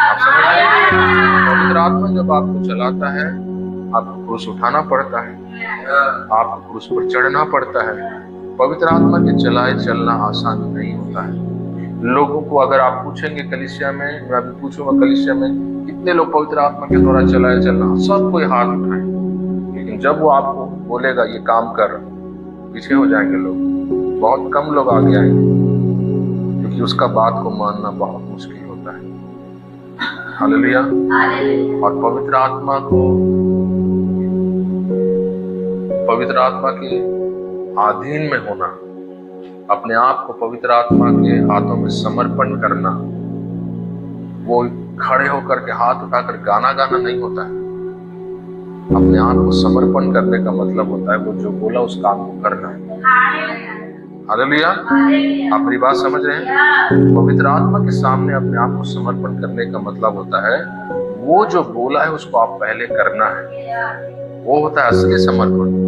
Speaker 1: आप समझ रहे हैं? पवित्र आत्मा जब आपको चलाता है, आपको क्रूस उठाना पड़ता है, आपको क्रूस पर चढ़ना पड़ता है। पवित्र आत्मा के चलाए चलना आसान नहीं होता है। लोगों को अगर आप पूछेंगे कलीसिया में, मैं अभी पूछूंगा कलीसिया में कितने लोग पवित्र आत्मा के द्वारा चलाए चलना, सब कोई हाथ उठाए। लेकिन जब वो आपको बोलेगा ये काम कर, पीछे हो जाएंगे लोग, बहुत कम लोग आगे आएंगे, क्योंकि उसका बात को मानना बहुत मुश्किल होता है। हालेलुया। और पवित्र आत्मा के अधीन में होना, अपने आप को पवित्र आत्मा के हाथों में समर्पण करना, वो खड़े होकर के हाथ उठाकर गाना गाना नहीं होता है। अपने आप को समर्पण करने का मतलब होता है वो जो बोला उस काम को करना है। हालेलुया। आप मेरी बात समझ रहे हैं? पवित्र आत्मा के सामने अपने आप को समर्पण करने का मतलब होता है वो जो बोला है उसको आप पहले करना है, वो होता है असली समर्पण।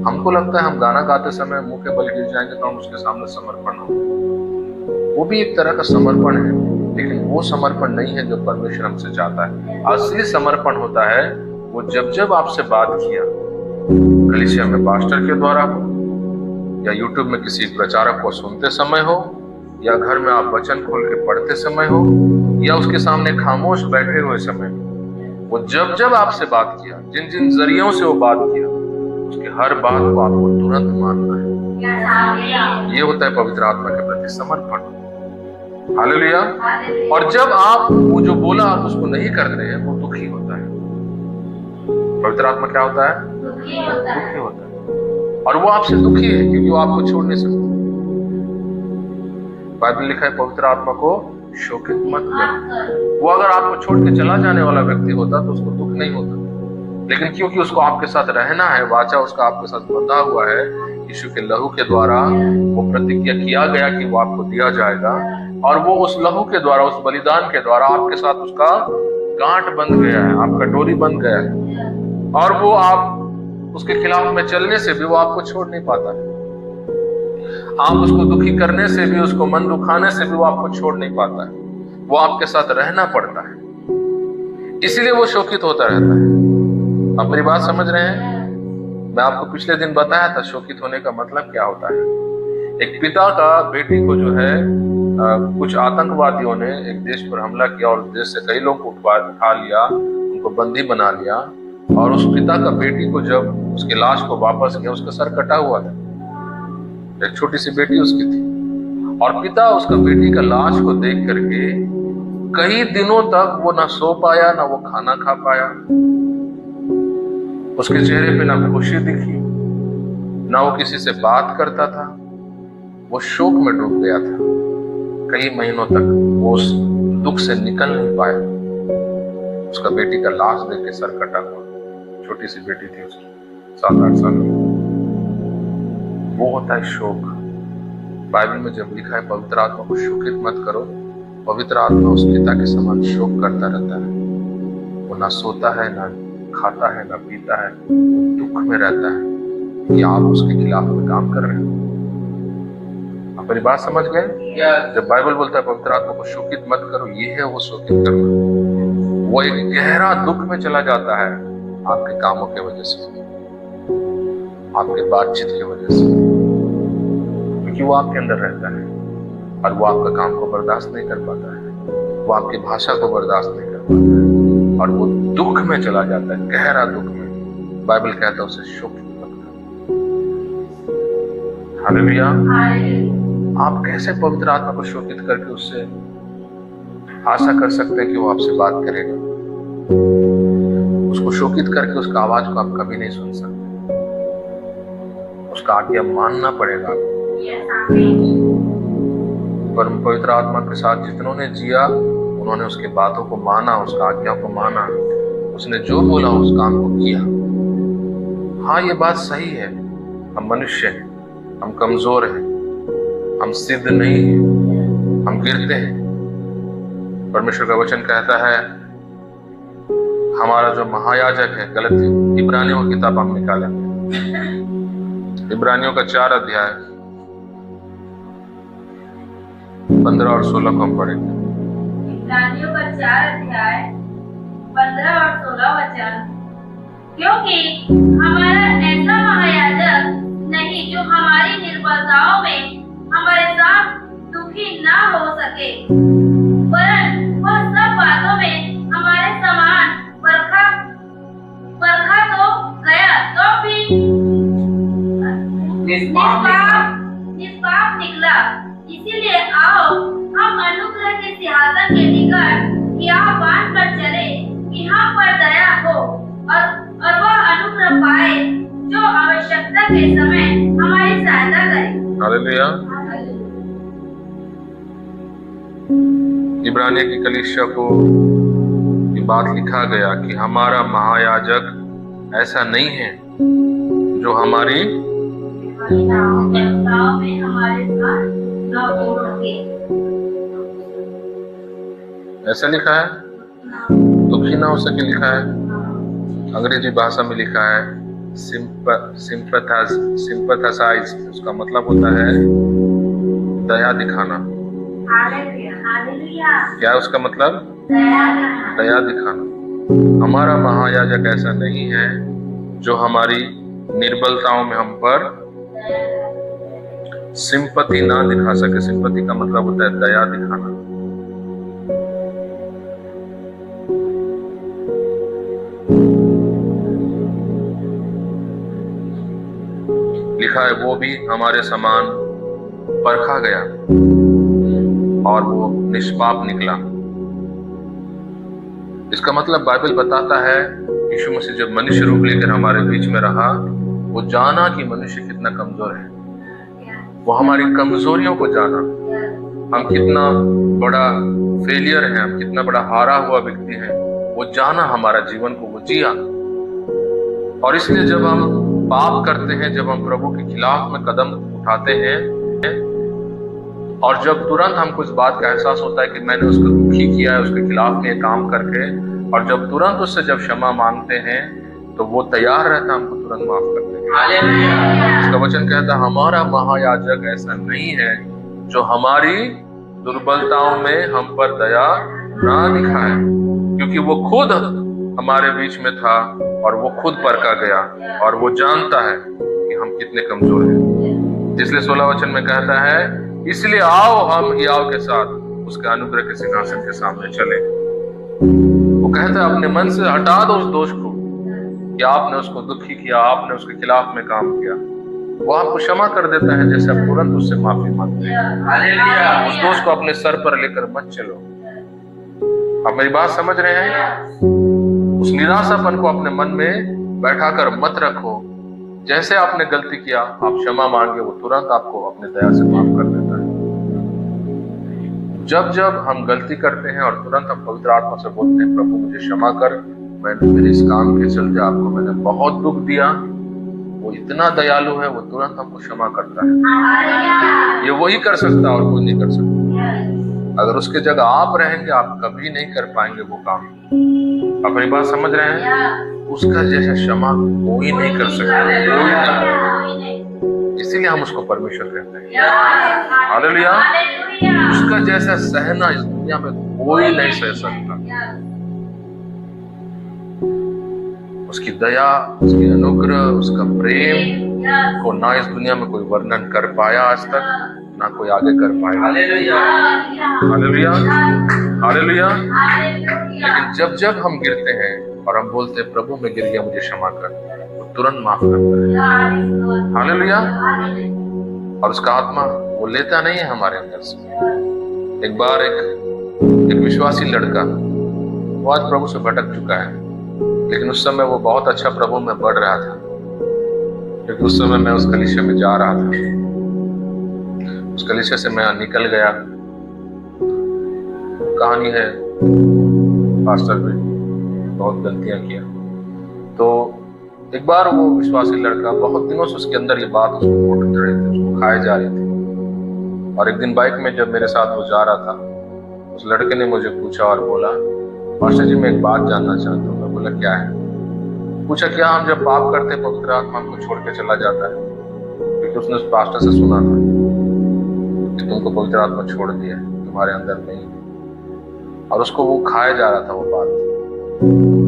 Speaker 1: हमको लगता है हम गाना गाते समय मुंह के बल गिर जाएंगे तो हम उसके सामने समर्पण हो, वो भी एक तरह का समर्पण है, लेकिन वो समर्पण नहीं है जो परमेश्वर हमसे चाहता है। असली समर्पण होता है वो जब आपसे बात किया, कलीसिया में पास्टर के द्वारा हो, या यूट्यूब में किसी प्रचारक को सुनते समय हो, या घर में आप वचन खोल के पढ़ते समय हो, या उसके सामने खामोश बैठे हुए समय, वो जब आपसे बात किया, जिन जिन जरियों से वो बात किया, उसकी हर बात को आपको तुरंत मानना है। ये होता है पवित्र आत्मा के प्रति समर्पण। हालेलुया। और जब आप वो जो बोला आप उसको नहीं कर रहे हैं, वो दुखी होता है। पवित्र आत्मा क्या होता है? दुखी होता है। और वो आपसे दुखी है क्योंकि वो आपको छोड़ नहीं सकता। बाइबल लिखा है पवित्र आत्मा को शोकित मत करो। वो अगर आपको छोड़ के चला जाने वाला व्यक्ति होता तो उसको दुख नहीं होता, लेकिन क्योंकि उसको आपके साथ रहना है, वाचा उसका आपके साथ बंधा हुआ है, यीशु के लहू के द्वारा वो प्रतिज्ञा किया गया कि वो आपको दिया जाएगा, और वो उस लहू के द्वारा, उस बलिदान के द्वारा आपके साथ उसका गांठ बंध गया है, आपका डोरी बंध गया है, और वो आप उसके खिलाफ में चलने से भी वो आपको छोड़ नहीं पाता है। आप उसको दुखी करने से भी, उसको मन दुखाने से भी वो आपको छोड़ नहीं पाता है। वो आपके साथ रहना पड़ता है, इसीलिए वो शोकित होता रहता है। आप मेरी बात समझ रहे हैं? मैं आपको पिछले दिन बताया था शोकित होने का मतलब क्या होता है। एक पिता का बेटी को जो है कुछ आतंकवादियों ने एक देश पर हमला किया और देश से कई लोग को उठा लिया, उनको बंदी बना लिया, और उस पिता का बेटी को जब उसकी लाश को वापस किया, उसका सर कटा हुआ था, एक छोटी सी बेटी उसकी थी, और पिता उसका बेटी का लाश को देख करके कई दिनों तक वो ना सो पाया, ना वो खाना खा पाया, उसके चेहरे पे ना खुशी दिखी, ना वो किसी से बात करता था, वो शोक में डूब गया था। कई महीनों तक वो उस दुख से निकल नहीं पाया। उसका बेटी का लाश देख के सर कटा हुआ, छोटी सी बेटी थी उसकी, 7-8 साल की। वो होता है शोक। बाइबल में जब लिखा है पवित्र आत्मा को शोकित मत करो, पवित्र आत्मा उस पिता के समान शोक करता रहता है। वो ना सोता है, ना खाता है, ना पीता है, दुख में रहता है कि आप उसके खिलाफ में काम कर रहे हैं। आप मेरी बात समझ गए? जब बाइबल बोलता है पवित्र आत्मा को शोकित मत करो, ये है वो शोकित करना। वो एक गहरा दुख में चला जाता है आपके कामों के वजह से, आपके बातचीत की वजह से, क्योंकि वो आपके अंदर रहता है और वो आपका काम को बर्दाश्त नहीं कर पाता है, वो आपकी भाषा को बर्दाश्त नहीं कर पाता है, और वो दुख में चला जाता है, गहरा दुख में। बाइबल कहता है उसे शोकित मत करो। हालेलुया। आप कैसे पवित्र आत्मा को शोकित करके उससे आशा कर सकते हैं कि वो आपसे बात करेगा? उसको शोकित करके उसका आवाज को आप कभी नहीं सुन सकते। उसका आज्ञा मानना पड़ेगा आपको। परम पवित्र आत्मा के साथ जितनों ने जिया, उन्होंने उसकी बातों को माना, उसका आज्ञा को माना, उसने जो बोला उस काम को किया। हाँ, ये बात सही है, हम मनुष्य हैं, हम कमजोर हैं, हम सिद्ध नहीं हैं, हम गिरते हैं। परमेश्वर का वचन कहता है, हमारा जो महायाजक है, गलती इब्रानियों की किताब हम निकालेंगे, इब्रानियों का 4 अध्याय 15 और 16 को हम पढ़ेंगे।
Speaker 2: इब्रानियों का 4 अध्याय 15 और 16 वचन। क्योंकि हमारा ऐसा महायाजक नहीं जो हमारी निर्बलताओं में हमारे साथ दुखी ना हो सके, वरन वह सब बातों में हमारे समान परखा तो गया, तो भी निष्पाप निकला। इसीलिए आओ हम अनुग्रह के सिंहासन के निकट यहाँ बांध कर चले कि हम पर दया हो और वह अनुग्रह पाए जो आवश्यकता के समय हमारी सहायता करे।
Speaker 1: हालेलुया। इब्रानियों की कलीसिया को ये बात लिखा गया कि हमारा महायाजक ऐसा नहीं है जो हमारी
Speaker 2: आवश्यकताओं में हमारे साथ न हो सके।
Speaker 1: ऐसा लिखा है। दुखी ना हो सके लिखा है। अंग्रेजी भाषा में लिखा है सिंपैथाइज, उसका मतलब होता है दया दिखाना। क्या है उसका मतलब? दया दिखाना। हमारा महायाजक ऐसा नहीं है जो हमारी निर्बलताओं में हम पर सिंपैथी ना दिखा सके। सिंपैथी का मतलब होता है दया दिखाना। लिखा है वो भी हमारे समान परखा गया और वो निष्पाप निकला। इसका मतलब बाइबल बताता है यीशु मसीह जब मनुष्य रूप लेकर हमारे बीच में रहा, वो जाना कि मनुष्य कितना कमजोर है। वो हमारी कमजोरियों को जाना, हम कितना बड़ा फेलियर है, हम कितना बड़ा हारा हुआ व्यक्ति है, वो जाना हमारा जीवन को, वो जिया। और इसलिए जब हम पाप करते हैं, जब हम प्रभु के खिलाफ में कदम उठाते हैं और जब तुरंत हमको इस बात का एहसास होता है कि मैंने उसको दुखी किया है उसके खिलाफ में काम करके, और जब तुरंत उससे जब क्षमा मांगते हैं तो वो तैयार रहता है हमको तुरंत माफ करने के लिए। इसका वचन कहता है हमारा महायाजक ऐसा नहीं है जो हमारी दुर्बलताओं में हम पर दया ना दिखाए, क्योंकि वो खुद हमारे बीच में था और वो खुद परखा गया और वो जानता है कि हम कितने कमजोर हैं। इसलिए 16 वचन में कहता है इसलिए आओ हम हियाव के साथ उसके अनुग्रह के सिंहासन के सामने चले। वो कहता है अपने मन से हटा दो उस दोष को कि आपने उसको दुखी किया, आपने उसके खिलाफ में काम किया। वो आपको क्षमा कर देता है जैसे आप तुरंत उससे माफी मांगते हैं। उस दोष को अपने सर पर लेकर मत चलो। आप मेरी बात समझ रहे हैं? उस निराशापन को अपने मन में बैठाकर मत रखो। जैसे आपने गलती किया आप क्षमा मांगे, वो तुरंत आपको अपने दया से माफ कर देता है। जब जब हम गलती करते हैं और तुरंत हम पवित्र आत्मा से बोलते हैं प्रभु मुझे क्षमा कर, मेरे इस काम के चलते आपको मैंने बहुत दुख दिया, वो इतना दयालु है, वो तुरंत हमको क्षमा करता है। ये वही कर सकता है और कोई नहीं कर सकता। अगर उसके जगह आप रहेंगे आप कभी नहीं कर पाएंगे वो काम। आप मेरी बात समझ रहे हैं? उसका जैसा क्षमा कोई नहीं कर सकता, कोई नहीं। इसीलिए हम उसको परमेश्वर कहते हैं। हालेलुया। उसका जैसा सहना इस दुनिया में कोई नहीं सह सकता। उसकी दया, उसकी अनुग्रह, उसका प्रेम को ना इस दुनिया में कोई वर्णन कर पाया आज तक, ना कोई आगे कर पाएगा। Hallelujah, hallelujah. लेकिन जब जब हम गिरते हैं और हम बोलते हैं प्रभु मैं गिर गया मुझे क्षमा कर, वो तुरंत माफ करता है। हालेलुया। और उसका आत्मा वो लेता नहीं है हमारे अंदर से। एक बार एक विश्वासी लड़का, वो आज प्रभु से भटक चुका है, लेकिन उस समय वो बहुत अच्छा प्रभु में बढ़ रहा था, क्योंकि उस समय मैं उस कलीसिया में जा रहा था। उस कलीसिया से मैं निकल गया। कहानी है पास्टर ने बहुत गलतियां किया। तो एक बार वो विश्वासी लड़का, बहुत दिनों से उसके अंदर ये बात उसको घुट रही थी, उसको खाए जा रही थी। और एक दिन बाइक में जब मेरे साथ वो जा रहा था, उस लड़के ने मुझे पूछा और बोला पास्टर जी मैं एक बात जानना चाहता हूँ। मैं बोला क्या है? पूछा क्या हम जब पाप करते हैं पवित्र आत्मा हमको छोड़ के चला जाता है? क्योंकि उसने उस पास्टर से सुना था कि तुमको पवित्र आत्मा छोड़ दिया है, तुम्हारे अंदर नहीं। और उसको वो खाया जा रहा था वो बात।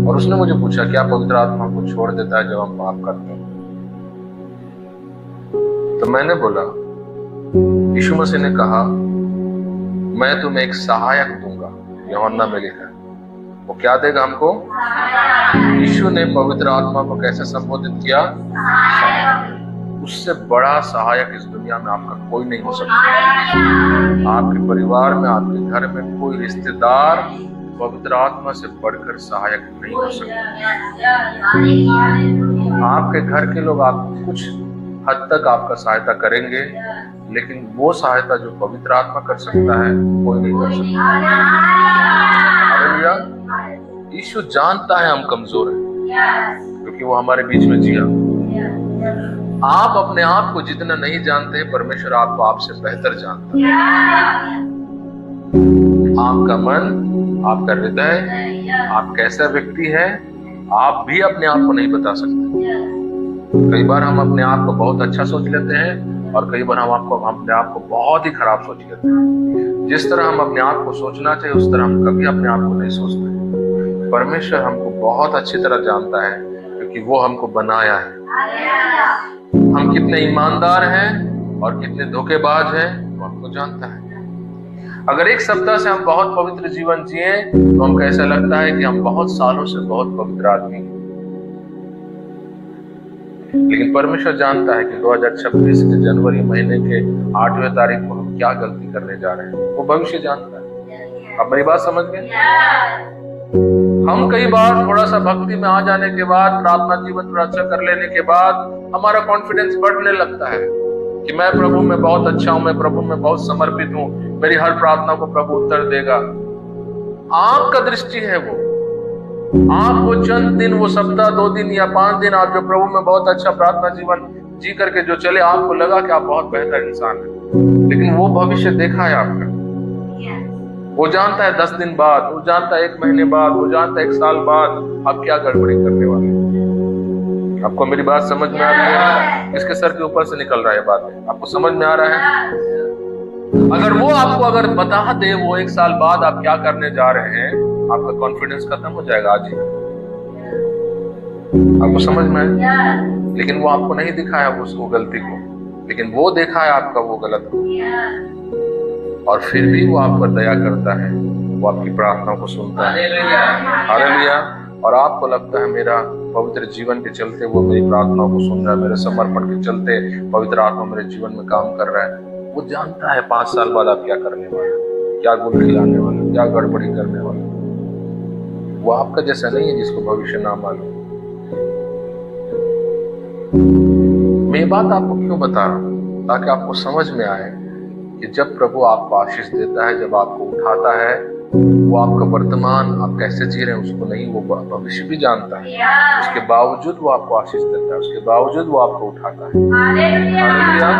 Speaker 1: और उसने मुझे पूछा क्या पवित्र आत्मा हमको छोड़ देता है जब हम पाप करते हैं? तो मैंने बोला यीशु मसीह ने कहा मैं तुम्हें एक सहायक दूंगा, यूहन्ना में लिखा है। वो क्या देगा हमको? यीशु ने पवित्र आत्मा को कैसे संबोधित किया? उससे बड़ा सहायक इस दुनिया में आपका कोई नहीं हो सकता। आपके परिवार में, आपके घर में कोई रिश्तेदार पवित्र आत्मा से बढ़कर सहायक नहीं हो सकता। आपके घर के लोग आपको कुछ हद तक आपका सहायता करेंगे, लेकिन वो सहायता जो पवित्र आत्मा कर सकता है कोई नहीं कर सकता। हालेलुया। यीशु जानता है हम कमजोर हैं, क्योंकि वो हमारे बीच में जिया। आप अपने आप को जितना नहीं जानते, परमेश्वर आपको आपसे बेहतर जानता है। आपका मन आपका हृदय, आप कैसा व्यक्ति है, आप भी अपने आप को नहीं बता सकते। कई बार हम अपने आप को बहुत अच्छा सोच लेते हैं और कई बार हम अपने आप को बहुत ही खराब सोच लेते हैं। जिस तरह हम अपने आप को सोचना चाहिए उस तरह हम कभी अपने आप को नहीं सोचते। परमेश्वर हमको बहुत अच्छी तरह जानता है क्योंकि वो हमको बनाया है। हम कितने ईमानदार हैं और कितने धोखेबाज हैं वो हमको जानता है। अगर एक सप्ताह से हम बहुत पवित्र जीवन जिए तो हमको ऐसा लगता है कि हम बहुत सालों से बहुत पवित्र आदमी हैं। लेकिन परमेश्वर जानता है कि 2026 के जनवरी महीने के 8वें तारीख को हम क्या गलती करने जा रहे हैं, वो भविष्य जानता है। अब मेरी बात समझ गए? हम कई बार थोड़ा सा भक्ति में आ जाने के बाद, प्रार्थना जीवन थोड़ा अच्छा कर लेने के बाद हमारा कॉन्फिडेंस बढ़ने लगता है कि मैं प्रभु में बहुत अच्छा हूं, मैं प्रभु में बहुत समर्पित हूं, मेरी हर प्रार्थना को प्रभु उत्तर देगा। आपका दृष्टि है वो, आप वो चंद दिन, वो सप्ताह, 2 दिन या 5 दिन आप जो प्रभु में बहुत अच्छा प्रार्थना जीवन जी करके जो चले, आपको लगा कि आप बहुत बेहतर इंसान हैं। लेकिन वो भविष्य देखा है आपका, वो जानता है 10 दिन बाद, वो जानता है 1 महीने बाद, वो जानता है 1 साल बाद आप क्या गड़बड़ी करने वाले हैं। आपको मेरी बात समझ में आ रही है? इसके सर के ऊपर से निकल रहा है बातें, आपको समझ में आ रहा है? अगर वो आपको अगर बता दे वो 1 साल बाद आप क्या करने जा रहे हैं, आपका कॉन्फिडेंस खत्म हो जाएगा आज ही। आपको समझ में आया? लेकिन वो आपको नहीं दिखाया उसको गलती को, लेकिन वो देखा है आपका वो गलत को, और फिर भी वो आप पर दया करता है, वो आपकी प्रार्थना को सुनता है। हालेलुया। और आपको लगता है मेरा पवित्र जीवन के चलते वो मेरी प्रार्थना को सुन रहा है, मेरे समर्पण के चलते पवित्र आत्मा मेरे जीवन में काम कर रहा है। वो जानता है 5 साल बाद आप क्या करने वाले, क्या गुल खिलाने वाले, क्या गड़बड़ी करने वाले। वो आपका जैसा नहीं है जिसको भविष्य ना मालूम। मैं ये बात आपको क्यों बता रहा हूँ, ताकि आपको समझ में आए कि जब प्रभु आपको आशीष देता है, जब आपको उठाता है, वो आपका वर्तमान आप कैसे जी रहे हैं उसको नहीं, वो भविष्य भी जानता है। उसके बावजूद वो आपको आशीष देता है, उसके बावजूद वो आपको उठाता है। हालेलुया।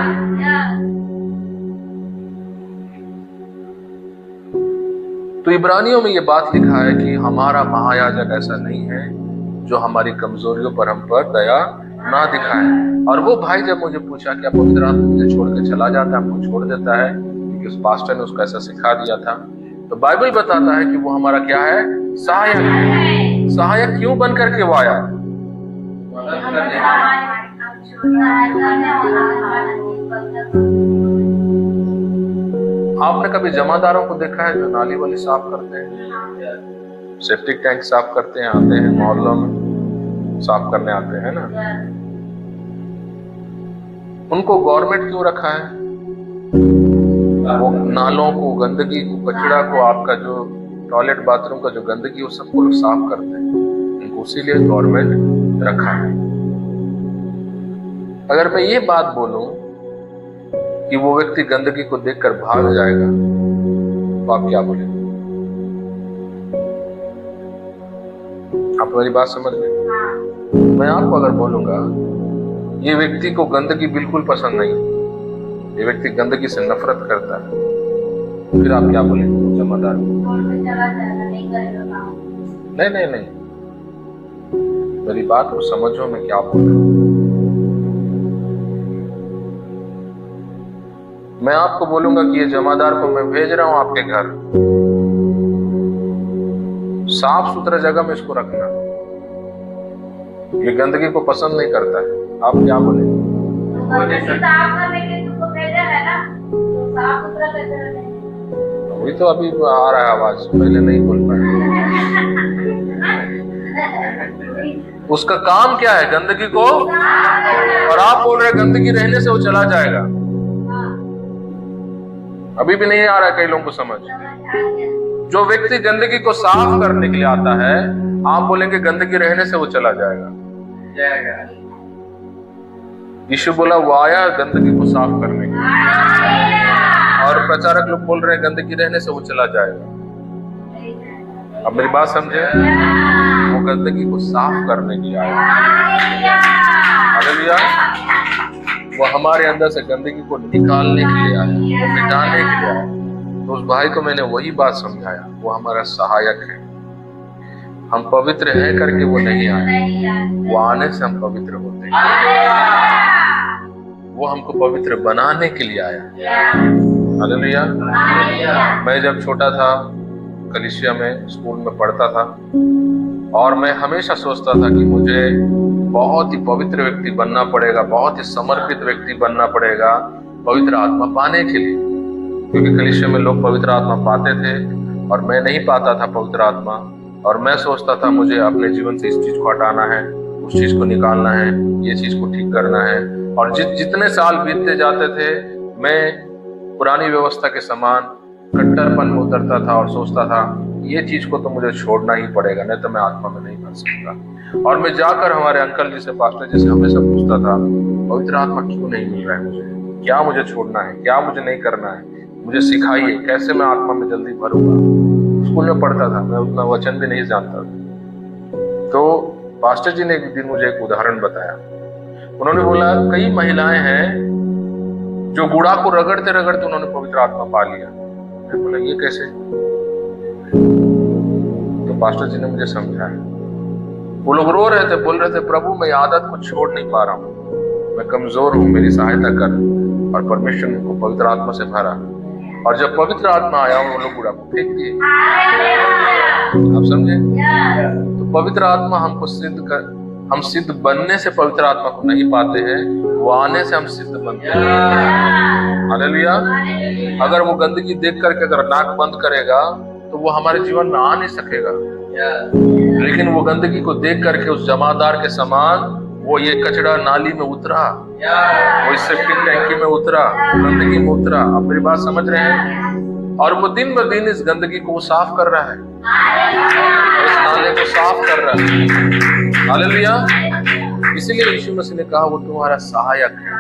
Speaker 1: तो इब्रानियों में ये बात लिखा है कि हमारा महायाजक ऐसा नहीं है जो हमारी कमजोरियों पर हम पर दया ना दिखाए। और वो भाई जब मुझे पूछा कि पवित्र आत्मा मुझे छोड़ के चला जाता है, हमको छोड़ देता है, क्योंकि उस पास्टर ने उसको ऐसा सिखा दिया था, तो बाइबल बताता है कि वो हमारा क्या है, सहायक। सहायक क्यों बन करके वो आया? आपने कभी जमादारों को देखा है जो नाली वाली साफ करते हैं, सेप्टिक टैंक साफ करते हैं, आते हैं मोहल्लों में साफ करने आते हैं ना? उनको गवर्नमेंट क्यों रखा है? वो नालों को, गंदगी को, कचरा को, आपका जो टॉयलेट बाथरूम का जो गंदगी वो सबको लोग साफ करते हैं, उनको उसीलिए गवर्नमेंट रखा है। अगर मैं ये बात बोलूं कि वो व्यक्ति गंदगी को देखकर भाग जाएगा तो आप क्या बोलेंगे? आप मेरी बात समझ गए? मैं आपको अगर बोलूंगा ये व्यक्ति को गंदगी बिल्कुल पसंद नहीं, ये व्यक्ति गंदगी से नफरत करता है, फिर आप क्या बोलेंगे? जमादार नहीं नहीं नहीं, मेरी बात को समझो मैं क्या बोल रहा हूं। मैं आपको बोलूंगा कि ये जमादार को मैं भेज रहा हूं आपके घर, साफ सुथरा जगह में इसको रखना, ये गंदगी को पसंद नहीं करता है। आप क्या बोलेंगे? वही तो अभी आ रहा है आवाज, पहले नहीं बोल पाया। उसका काम क्या है? गंदगी को, और आप बोल रहे गंदगी रहने से वो चला जाएगा। अभी भी नहीं आ रहा है कई लोगों को समझ। जो व्यक्ति गंदगी को साफ करने के लिए आता है, आप बोलेंगे गंदगी रहने से वो चला जाएगा। यीशु बोला वो आया गंदगी को साफ करने के लिए, और प्रचारक लोग बोल रहे हैं गंदगी रहने से वो चला जाएगा। अब मेरी बात समझे? वो गंदगी को साफ करने के लिए आया। हालेलुया। वो हमारे अंदर से गंदगी को निकालने के लिए आया, वो मिटाने के लिए आया। तो उस भाई को मैंने वही बात समझाया, वो हमारा सहायक है। हम पवित्र हैं करके वो नहीं आए, वो आने से हम पवित्र होते हैं। वो हमको पवित्र बनाने के लिए आया। हालेलुया। मैं जब छोटा था, कलीसिया में स्कूल में पढ़ता था, और मैं हमेशा सोचता था कि मुझे बहुत ही पवित्र व्यक्ति बनना पड़ेगा, बहुत ही समर्पित व्यक्ति बनना पड़ेगा पवित्र आत्मा पाने के लिए, क्योंकि कलीसिया में लोग पवित्र आत्मा पाते थे और मैं नहीं पाता था पवित्र आत्मा। और मैं सोचता था मुझे अपने जीवन से इस चीज को हटाना है, उस चीज को निकालना है, ये चीज को ठीक करना है। और जितने साल बीतते जाते थे, मैं पुरानी व्यवस्था के समान कट्टरपन में उतरता था और सोचता था ये चीज को तो मुझे छोड़ना ही पड़ेगा, नहीं तो मैं आत्मा में नहीं भर सकता। और मैं जाकर हमारे अंकल जी से, पास्टर जी से हमेशा पूछता था, पवित्र आत्मा क्यों नहीं मिल रहा है मुझे, क्या मुझे छोड़ना है, क्या मुझे नहीं करना है, मुझे सिखाइए कैसे मैं आत्मा में जल्दी भरूंगा। स्कूल में पढ़ता था, मैं उतना वचन भी नहीं जानता था। तो पास्टर जी ने एक दिन मुझे एक उदाहरण बताया। उन्होंने बोला कई महिलाएं हैं जो गुड़ा को रगड़ते रगड़ते उन्होंने पवित्र आत्मा पा लिया। मैं बोला ये कैसे? तो पास्टर जी ने मुझे समझाया। वो लोग रो रहे थे, बोल रहे थे प्रभु मैं आदत को छोड़ नहीं पा रहा हूँ, मैं कमजोर हूँ, मेरी सहायता कर। और परमेश्वर ने उनको पवित्र आत्मा से भरा, और जब पवित्र आत्मा आया वो लोग गुड़ा को फेंक दिए। आप समझे? तो पवित्र आत्मा हमको हम सिद्ध बनने से पवित्र आत्मा को नहीं पाते हैं, वो आने से हम सिद्ध बनते हैं। हालेलुया। अगर वो गंदगी देख करके अगर नाक बंद करेगा तो वो हमारे जीवन में आ नहीं सकेगा, लेकिन वो गंदगी को देख करके उस जमादार के समान वो ये कचरा नाली में उतरा, वो सेप्टिक टैंकी में उतरा, गंदगी में उतरा। आप मेरी बात समझ रहे हैं? और वो दिन ब दिन इस गंदगी को साफ कर रहा है, इस नाले को साफ कर रहा है। हालेलुया। इसीलिए यीशु मसीह ने कहा वो तुम्हारा सहायक है।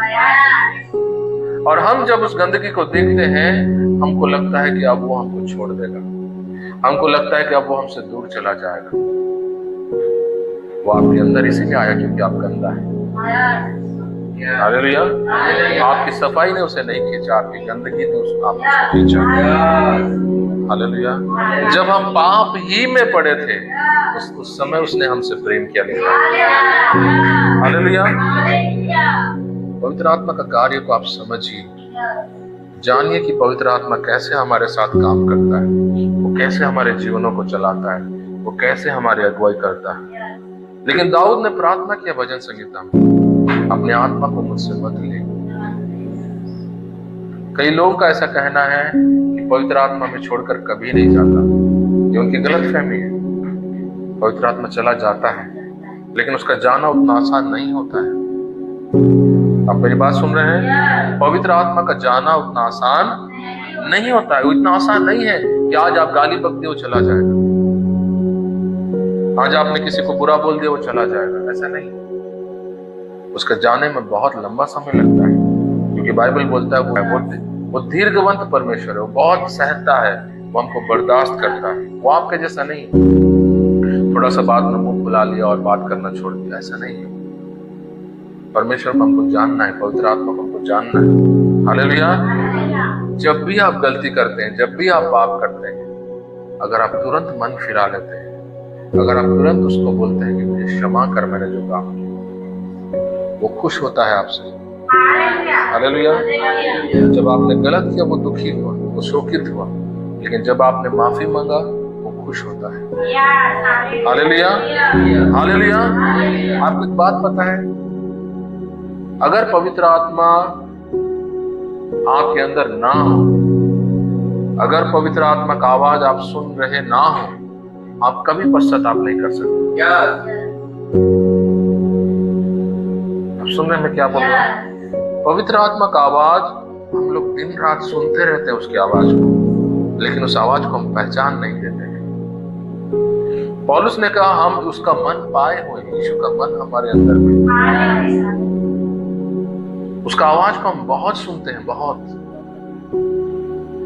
Speaker 1: और हम जब उस गंदगी को देखते हैं, हमको लगता है कि अब वो हमको छोड़ देगा, हमको लगता है कि अब वो हमसे दूर चला जाएगा। वो आपके अंदर इसीलिए आया क्योंकि आप गंदा है। हालेलुया। आपकी सफाई ने उसे नहीं खींचा, आपकी गंदगी ने आपको खींचा। हालेलुया। जब हम पाप ही में पड़े थे उस समय उसने हमसे प्रेम किया। हालेलुया। पवित्र आत्मा का कार्य को आप समझिए, जानिए कि पवित्र आत्मा कैसे हमारे साथ काम करता है, वो कैसे हमारे जीवनों को चलाता है, वो कैसे हमारी अगुवाई करता है। लेकिन दाऊद ने प्रार्थना किया भजन संगीता में, अपने आत्मा को मुझसे मत ले। कई लोगों का ऐसा कहना है कि पवित्र आत्मा में छोड़कर कभी नहीं जाता, ये उनकी गलत फहमी है। पवित्र आत्मा चला जाता है, लेकिन उसका जाना उतना आसान नहीं होता है। आप मेरी बात सुन रहे हैं? पवित्र आत्मा का जाना उतना आसान नहीं होता है। वो इतना आसान नहीं है कि आज आप गाली बक दिए वो चला जाएगा, आज आपने किसी को बुरा बोल दिया वो चला जाएगा, ऐसा नहीं। उसका जाने में बहुत लंबा समय लगता है, क्योंकि बाइबल बोलता है वो दीर्घवंत परमेश्वर है, वो बहुत सहता है, वो हमको बर्दाश्त करता है। वो आपके जैसा नहीं है, थोड़ा सा बात में मुंह फुला लिया और बात करना छोड़ दिया, ऐसा नहीं है। परमेश्वर को हमको जानना है, पवित्र आत्मा को हमको जानना है। हालेलुया। जब भी आप गलती करते हैं, जब भी आप पाप करते हैं, अगर आप तुरंत मन फिरा लेते हैं, अगर आप तुरंत उसको बोलते हैं कि मुझे क्षमा कर, मैंने जो काम किया, वो खुश होता है आपसे। हालेलुया। जब आपने गलत किया वो दुखी हुआ, वो शोकित हुआ, लेकिन जब आपने माफी मांगा वो खुश होता है। हालेलुया। हालेलुया। आपको एक बात पता है, अगर पवित्र आत्मा आपके अंदर ना हो, अगर पवित्र आत्मा का आवाज आप सुन रहे ना हो, आप कभी पश्चाताप नहीं कर सकते। आप सुन रहे हैं मैं क्या बोल रहा हूं? पवित्र आत्मा का आवाज हम लोग दिन रात सुनते रहते हैं उसकी आवाज को, लेकिन उस आवाज को हम पहचान नहीं देते हैं। पौलुस ने कहा हम उसका मन पाए हुए, यीशु का मन हमारे अंदर में, उसका आवाज को हम बहुत सुनते हैं, बहुत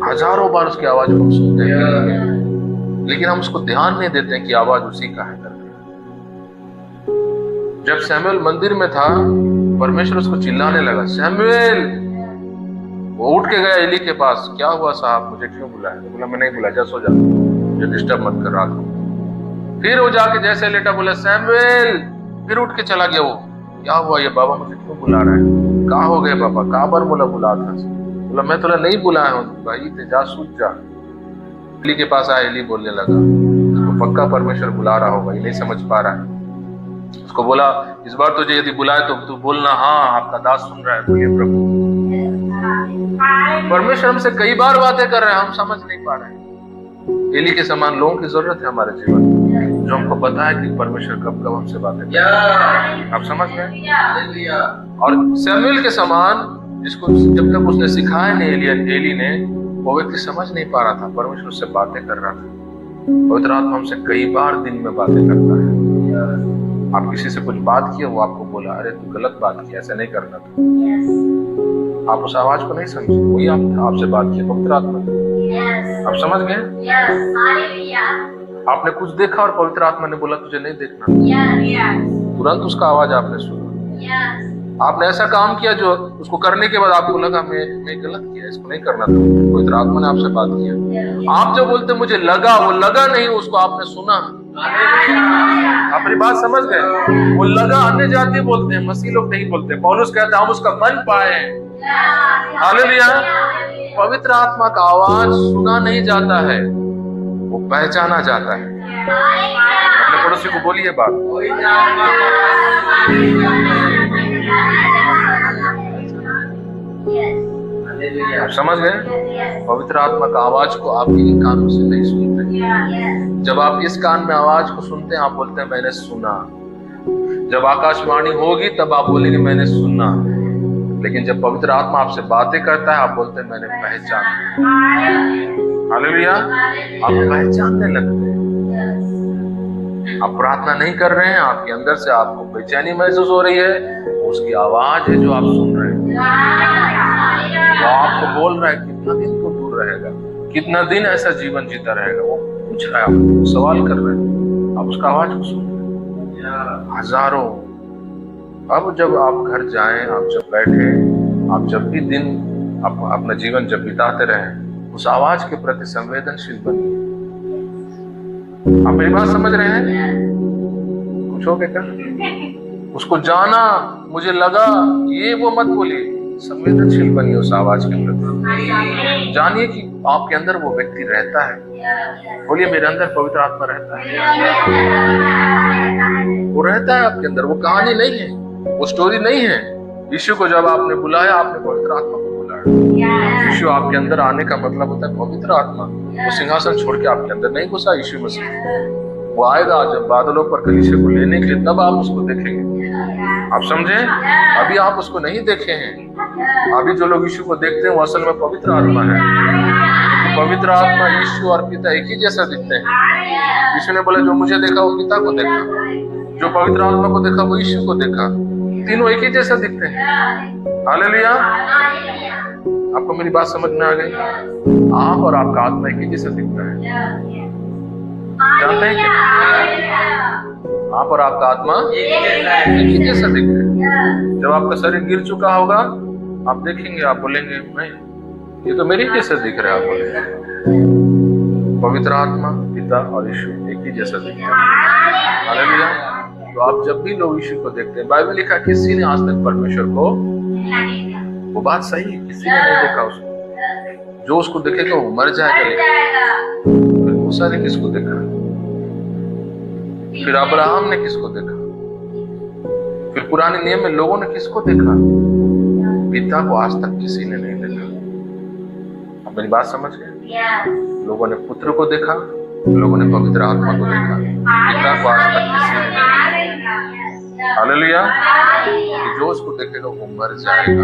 Speaker 1: हजारों बार उसकी आवाज को हम सुनते हैं, लेकिन हम उसको ध्यान नहीं देते हैं कि आवाज उसी का है। जब सैमुएल मंदिर में था, परमेश्वर उसको चिल्लाने लगा, सैमुएल वो उठ के गया एली के पास, क्या हुआ साहब, मुझे क्यों बुलाया? तो बोला मैं नहीं बुलाया, जा सो जा, मुझे डिस्टर्ब मत कर रात को। फिर वो जाके जैसे लेटा बोला सैमुएल, फिर उठ के चला गया। वो क्या हुआ ये बाबा मुझे क्यों बुला रहा है? कहाँ हो गए पापा? कहाँ पर बोला बुला था? बोला मैं तुला नहीं बुलाया हूँ भाई, ते जा सूझ जा। एली के पास आया, एली बोलने लगा तो पक्का परमेश्वर बुला रहा होगा, ये नहीं समझ पा रहा है। उसको बोला इस बार तुझे यदि बुलाए तो तू बोलना हाँ आपका दास सुन रहा है। बोलिए प्रभु, परमेश्वर हमसे कई बार बातें कर रहे हैं, हम समझ नहीं पा रहे हैं। एली के समान लोगों की जरूरत है हमारे जीवन में, जो हमको पता है कि परमेश्वर कब कब हमसे बातें कर रहे हैं। आप समझ गए? और सैमुएल के समान, जिसको जब तक उसने सिखाया नहीं एली ने, वो व्यक्ति समझ नहीं पा रहा था, परमेश्वर उससे बातें कर रहा था। पवित्र आत्मा हमसे कई बार दिन में बातें करता है। आप किसी से कुछ बात किए, वो आपको बोला अरे तू गलत बात किया, ऐसा नहीं करना था। आप उस आवाज को नहीं समझे, वही आपसे बात किया पवित्र आत्मा ने। आप समझ गए? आपने कुछ देखा और पवित्र आत्मा ने बोला तुझे नहीं देखना, तुरंत उसका आवाज आपने सुना। आपने ऐसा काम किया जो उसको करने के बाद आपको लगा मैं गलत किया, इसको नहीं करना था, पवित्र आत्मा ने आपसे बात किया। आप जो बोलते मुझे लगा, वो लगा नहीं, उसको आपने सुना। आप मेरी बात समझ गए? वो लगा अन्य जाति बोलते हैं, मसीह लोग नहीं बोलते। पौलुस कहता है हम उसका मन पाए। हालेलुया। पवित्र आत्मा का आवाज सुना नहीं जाता है, वो पहचाना जाता है। अपने पड़ोसी को बोलिए बात। आप समझ गए? पवित्र आत्मा का आवाज को आप इन कानों से नहीं सुनते। जब आप इस कान में आवाज को सुनते हैं, आप बोलते हैं मैंने सुना। जब आकाशवाणी होगी तब आप बोलेंगे मैंने सुना। लेकिन जब पवित्र आत्मा आपसे बातें करता है, आप बोलते हैं मैंने पहचाना। हालेलुया। आप पहचानने लगते हैं। आप प्रार्थना नहीं कर रहे हैं, आपके अंदर से आपको बेचैनी महसूस हो रही है, उसकी आवाज है जो आप सुन रहे हैं। वो आपको बोल रहा है कितना दिन तो दूर रहेगा, कितना दिन ऐसा जीवन जीता रहेगा। वो पूछ रहा है, आपको सवाल कर रहे हैं, आप उसका आवाज को सुन रहे हैं। हजारों। अब जब आप घर जाएं, आप जब बैठे, आप जब भी दिन अपना जीवन जब बिताते रहें, उस आवाज के प्रति संवेदनशील बनिए। आप मेरी बात समझ रहे हैं? कुछ हो क्या? उसको जाना, मुझे लगा, ये वो मत बोलिए। संवेदनशील बनिए उस आवाज के प्रति। जानिए कि आपके अंदर वो व्यक्ति रहता है। बोलिए मेरे अंदर पवित्र आत्मा रहता है। वो रहता है आपके अंदर। वो कहानी नहीं है, वो स्टोरी नहीं है। यीशु को जब आपने बुलाया, आपने पवित्र आत्मा को बुलाया। यीशु आपके अंदर आने का मतलब होता है पवित्र आत्मा। वो सिंहासन छोड़ के आपके अंदर नहीं घुसा यीशु मसीह। वो आएगा जब बादलों पर कलीसिया को लेने के लिए, तब आप उसको देखेंगे। आप समझे? अभी आप उसको नहीं देखे हैं। अभी जो लोग यीशु को देखते हैं वो असल में पवित्र आत्मा है। पवित्र आत्मा, यीशु और पिता एक ही जैसा दिखते हैं। यीशु ने बोला जो मुझे देखा वो पिता को देखा, जो पवित्र आत्मा को देखा वो यीशु को देखा। तीनों एक ही जैसा दिखते हैं। हालेलुया। आपको मेरी बात समझ में आ गई? आप और आपका आत्मा एक ही जैसा दिखता है। जानते हैं क्या? आप और आपका आत्मा एक ही जैसा दिखता है। जब आपका शरीर गिर चुका होगा, आप देखेंगे, आप बोलेंगे नहीं, ये तो मेरे जैसा दिख रहा है। आप बोलेंगे पवित्र आत्मा, पिता और यीशु एक ही जैसा दिखता है। हालेलुया। तो आप जब भी लोग यीशु को देखते हैं, बाइबल लिखा किसी ने आज तक परमेश्वर को, वो बात सही है, किसी ने नहीं देखा उसको। जो उसको देखेगा वो मर जाएगा। मूसा ने किसको देखा? फिर अब्राहम ने किसको देखा? फिर पुराने नियम में लोगों ने किसको देखा? पिता को आज तक किसी ने नहीं देखा। आप मेरी बात समझ गए? लोगों ने पुत्र को देखा, लोगों ने पवित्र आत्मा को देखा, पिता को आज तक किसी ने नहीं देखा। हालेलुया। कि जो उसको देखेगा वो मर जाएगा।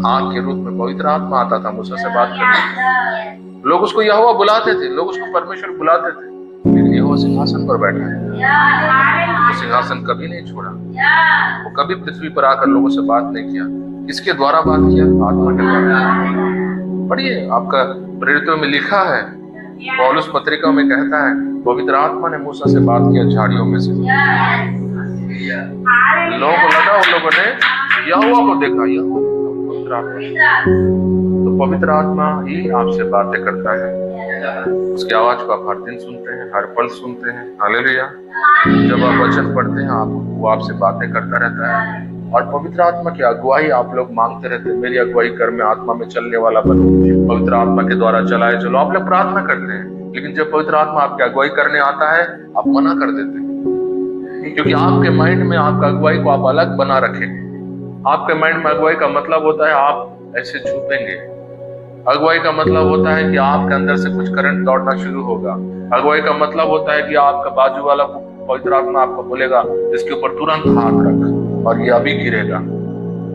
Speaker 1: आग के रूप में पवित्र आत्मा आता था मूसा से बात करने। लोग उसको यहोवा बुलाते थे, लोग उसको परमेश्वर बुलाते थे, लेकिन यहोवा सिंहासन पर बैठा है। वो सिंहासन कभी नहीं छोड़ा। वो कभी पृथ्वी पर आकर लोगों से बात नहीं किया। किसके द्वारा बात किया? आत्मा के द्वारा। पढ़िए, आपका प्रेरितों में लिखा है, पौलुस पत्रिका में कहता है पवित्र आत्मा ने मूसा से बात किया झाड़ियों में से। लोगों को लगा उन लोगों ने यहोवा को देखा। यहोवा पवित्र आत्मा?
Speaker 2: पवित्र आत्मा।
Speaker 1: तो पवित्र आत्मा ही आपसे बातें करता है। उसकी आवाज को आप हर दिन सुनते हैं, हर पल सुनते हैं। हालेलुया। जब आप वचन पढ़ते हैं वो आपसे बातें करता रहता है। और पवित्र आत्मा की अगुवाई आप लोग मांगते रहते हैं, मेरी अगुवाई कर, मैं आत्मा में चलने वाला बनूं, पवित्र आत्मा के द्वारा चलाए चलो। आप लोग प्रार्थना करते हैं, लेकिन जब पवित्र आत्मा आपकी अगुवाई करने आता है आप मना कर देते हैं, क्योंकि आपके माइंड में आपका अगुवाई को आप अलग बना रखे। आपके माइंड में अगुवाई का मतलब होता है आप ऐसे छुपेंगे। अगुवाई का मतलब होता है कि आपके अंदर से कुछ करंट दौड़ना शुरू होगा। अगुवाई का मतलब होता है कि आपका बाजू वाला पवित्र आत्मा आपको बोलेगा इसके ऊपर तुरंत हाथ रख और ये अभी गिरेगा।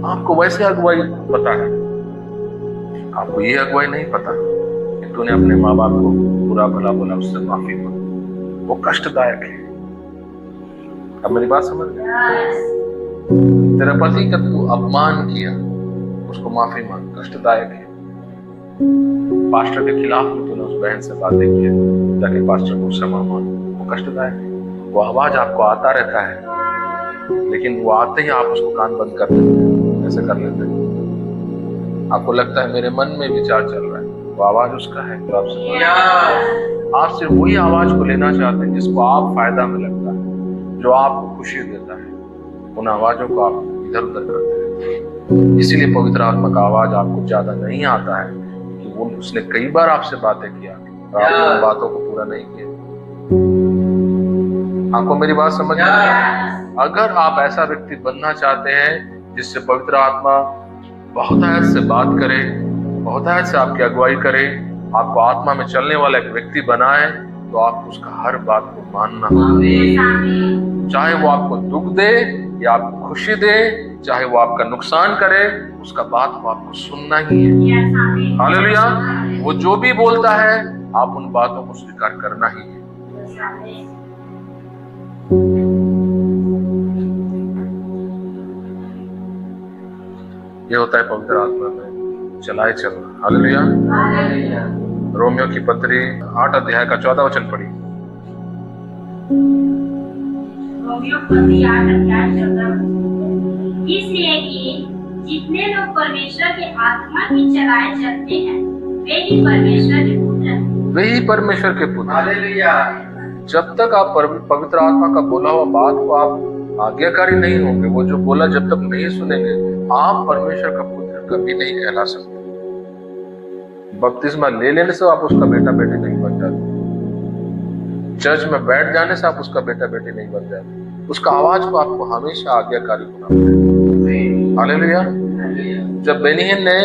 Speaker 1: आपको वैसे अगुवाई पता है, आपको ये अगुवाई नहीं पता कि तूने अपने माँ बाप को बुरा भला बोला, उससे माफी मांग। वो कष्टदायक है। अब मेरी बात समझ गए? तेरे पति का तू अपमान किया, उसको माफी मांग, कष्टदायक है। पास्टर के खिलाफ में तूने उस बहन से बातें की ताकि पास्टर को क्षमा मांग, वो कष्टदायक है। वो आवाज आपको आता रहता है, लेकिन वो आते ही आप उसको कान बंद कर देते हैं, ऐसे कर लेते हैं। आपको लगता है मेरे मन में विचार चल रहा है, वो आवाज उसका है जो आपसे आप सिर्फ वही आवाज को लेना चाहते हैं जिसको आप फायदा में लगता है, जो आपको खुशी देता है। उन आवाजों को आप इधर उधर करते रहते हैं। इसीलिए पवित्र आत्मा का आवाज आपको ज्यादा नहीं आता है कि वो उसने कई बार आपसे बातें किया और आपने उन बातों को पूरा नहीं किया। आपको मेरी बात समझ में आई? अगर आप ऐसा व्यक्ति बनना चाहते हैं जिससे पवित्र आत्मा बहुतायत से बात करे, बहुतायत से आपकी अगुवाई करे, आपको आत्मा में चलने वाला एक व्यक्ति बनाए, तो आपको उसका हर बात को मानना होगा। चाहे वो आपको दुख दे या आपको खुशी दे, चाहे वो आपका नुकसान करे, उसका बात को आपको सुनना ही है। हालेलुया। वो जो भी बोलता है आप उन बातों को स्वीकार करना ही है। ये होता है पवित्र आत्मा में चलाए चलना। हालेलुया। रोमियो की पत्री 8 अध्याय का 14 वचन पढ़ी।
Speaker 2: रोमियो पत्री 8 अध्याय 14 वचन। इसलिए कि जितने लोग परमेश्वर के आत्मा की चलाए चलते हैं वे ही परमेश्वर के पुत्र हैं।
Speaker 1: वे ही परमेश्वर के पुत्र।
Speaker 3: हालेलुया।
Speaker 1: जब तक आप पवित्र आत्मा का बोला हुआ बात को आप आज्ञाकारी नहीं होंगे, वो जो बोला जब तक नहीं सुनेंगे, आप परमेश्वर का पुत्र कभी नहीं कहला सकते। बपतिस्मा ले लेने से आप उसका बेटा बेटी नहीं बन जाते। चर्च में बैठ जाने से आप उसका बेटा बेटी नहीं बन जाते। उसका आवाज को आपको हमेशा आज्ञाकारी होना पड़ेगा। हालेलुया। जब बेनिहिन ने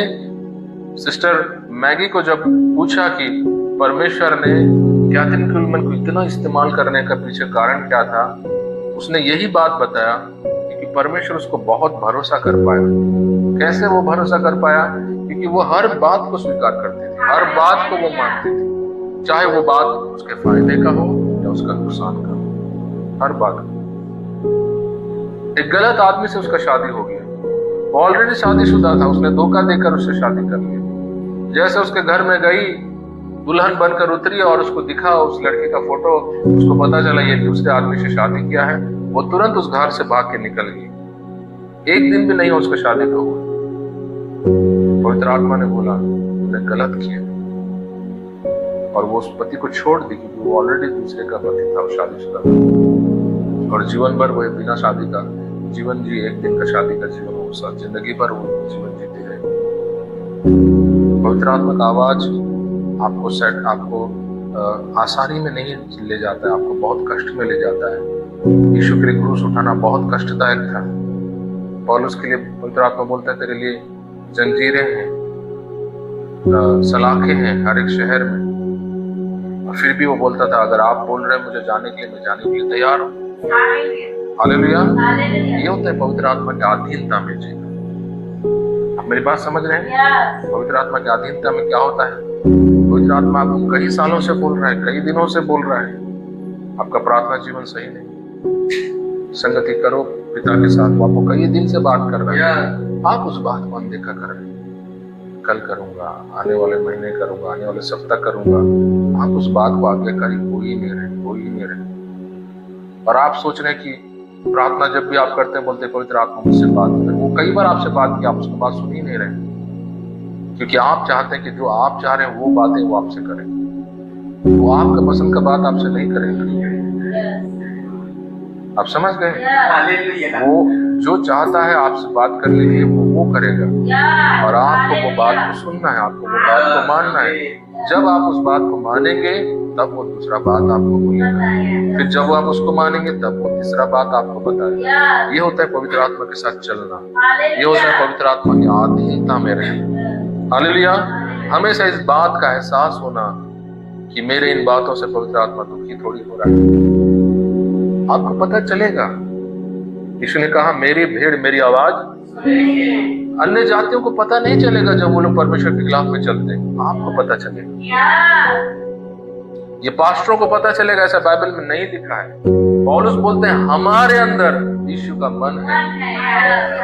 Speaker 1: सिस्टर मैगी को जब पूछा कि परमेश्वर ने कैथरीन कुलमैन को इतना इस्तेमाल करने का पीछे कारण क्या था, उसने यही बात बताया कि परमेश्वर उसको बहुत भरोसा कर पाया। कैसे वो भरोसा कर पाया? क्योंकि वो हर बात को स्वीकार करती थी, हर बात को वो मानती थी, चाहे वो बात उसके फायदे का हो या उसका नुकसान का हो, हर बात। एक गलत आदमी से उसका शादी हो गया, वो ऑलरेडी शादीशुदा था, उसने धोखा देकर उससे शादी कर लिया। जैसे उसके घर में गई, दुल्हन बनकर उतरी और उसको दिखा उस लड़की का फोटो, उसको पता चला ये दूसरे आदमी से शादी किया है, वो तुरंत उस घर से भाग के निकल गई। एक दिन भी नहीं उसका शादी का हुआ। पवित्र आत्मा ने बोला तूने गलत किया, और वो उस पति को छोड़ दी क्योंकि वो ऑलरेडी दूसरे का पति था, वो शादीशुदा था, और जीवन भर वो बिना शादी का जीवन जी, एक दिन का शादी का जीवन वो साथ जिंदगी भर वो जीवन जीते रहे। पवित्र आत्मा का आवाज आपको आसानी में नहीं ले जाता है, आपको बहुत कष्ट में ले जाता है। यीशु के लिए क्रूस उठाना बहुत कष्टदायक था। पौलुस के लिए पवित्र आत्मा बोलता है तेरे लिए जंजीरें हैं, सलाखें हैं हर एक शहर में, और फिर भी वो बोलता था अगर आप बोल रहे हैं मुझे जाने के लिए, मैं जाने के लिए तैयार हूँ। हालेलुया। ये होता है पवित्र आत्मा की अधीनता में जीना। आप मेरी बात समझ रहे हैं? पवित्र आत्मा की अधीनता में क्या होता है? पवित्र आत्मा आपको कई सालों से बोल रहा है, कई दिनों से बोल रहा है, आपका प्रार्थना जीवन सही नहीं, संगति करो पिता के साथ, वो आपको कई दिन से बात कर रहा है, आप उस बात को अनदेखा कर रहे हैं। कल करूंगा, आने वाले महीने करूंगा, आने वाले सप्ताह करूंगा, आप उस बात को आज्ञाकारी हो ही नहीं रहे। और आप सोच रहे हैं कि प्रार्थना जब भी आप करते हैं बोलते पवित्र आत्मा मुझसे बात कर, वो कई बार आपसे बात की, आप उसकी बात सुन ही नहीं रहे। क्योंकि आप चाहते हैं कि जो आप चाह रहे हैं वो बातें वो आपसे करें। वो आपका पसंद का बात आपसे नहीं करेंगे। आप समझ गए?
Speaker 3: हालेलुया।
Speaker 1: वो जो चाहता है आपसे बात करने के लिए वो करेगा, और आपको वो बात को सुनना है, आपको वो बात को मानना है। जब आप उस बात को मानेंगे तब वो दूसरा बात आपको बोलेगा, फिर जब आप उसको मानेंगे तब वो तीसरा बात आपको बताएगा। ये होता है पवित्र आत्मा के साथ चलना, ये होता है पवित्र आत्मा की अधीनता में रहना। हालेलुया। हमेशा इस बात का एहसास होना कि मेरे इन बातों से पवित्र आत्मा दुखी थोड़ी हो रहा है। आपको पता चलेगा, यीशु ने कहा मेरी भेड़ मेरी आवाज। अन्य जातियों को पता नहीं चलेगा जब वो लोग परमेश्वर के खिलाफ में चलते हैं, आपको पता चलेगा। ये पास्टरों को पता चलेगा, ऐसा बाइबल में नहीं लिखा है। पौलुस बोलते हैं हमारे अंदर यीशु का मन है,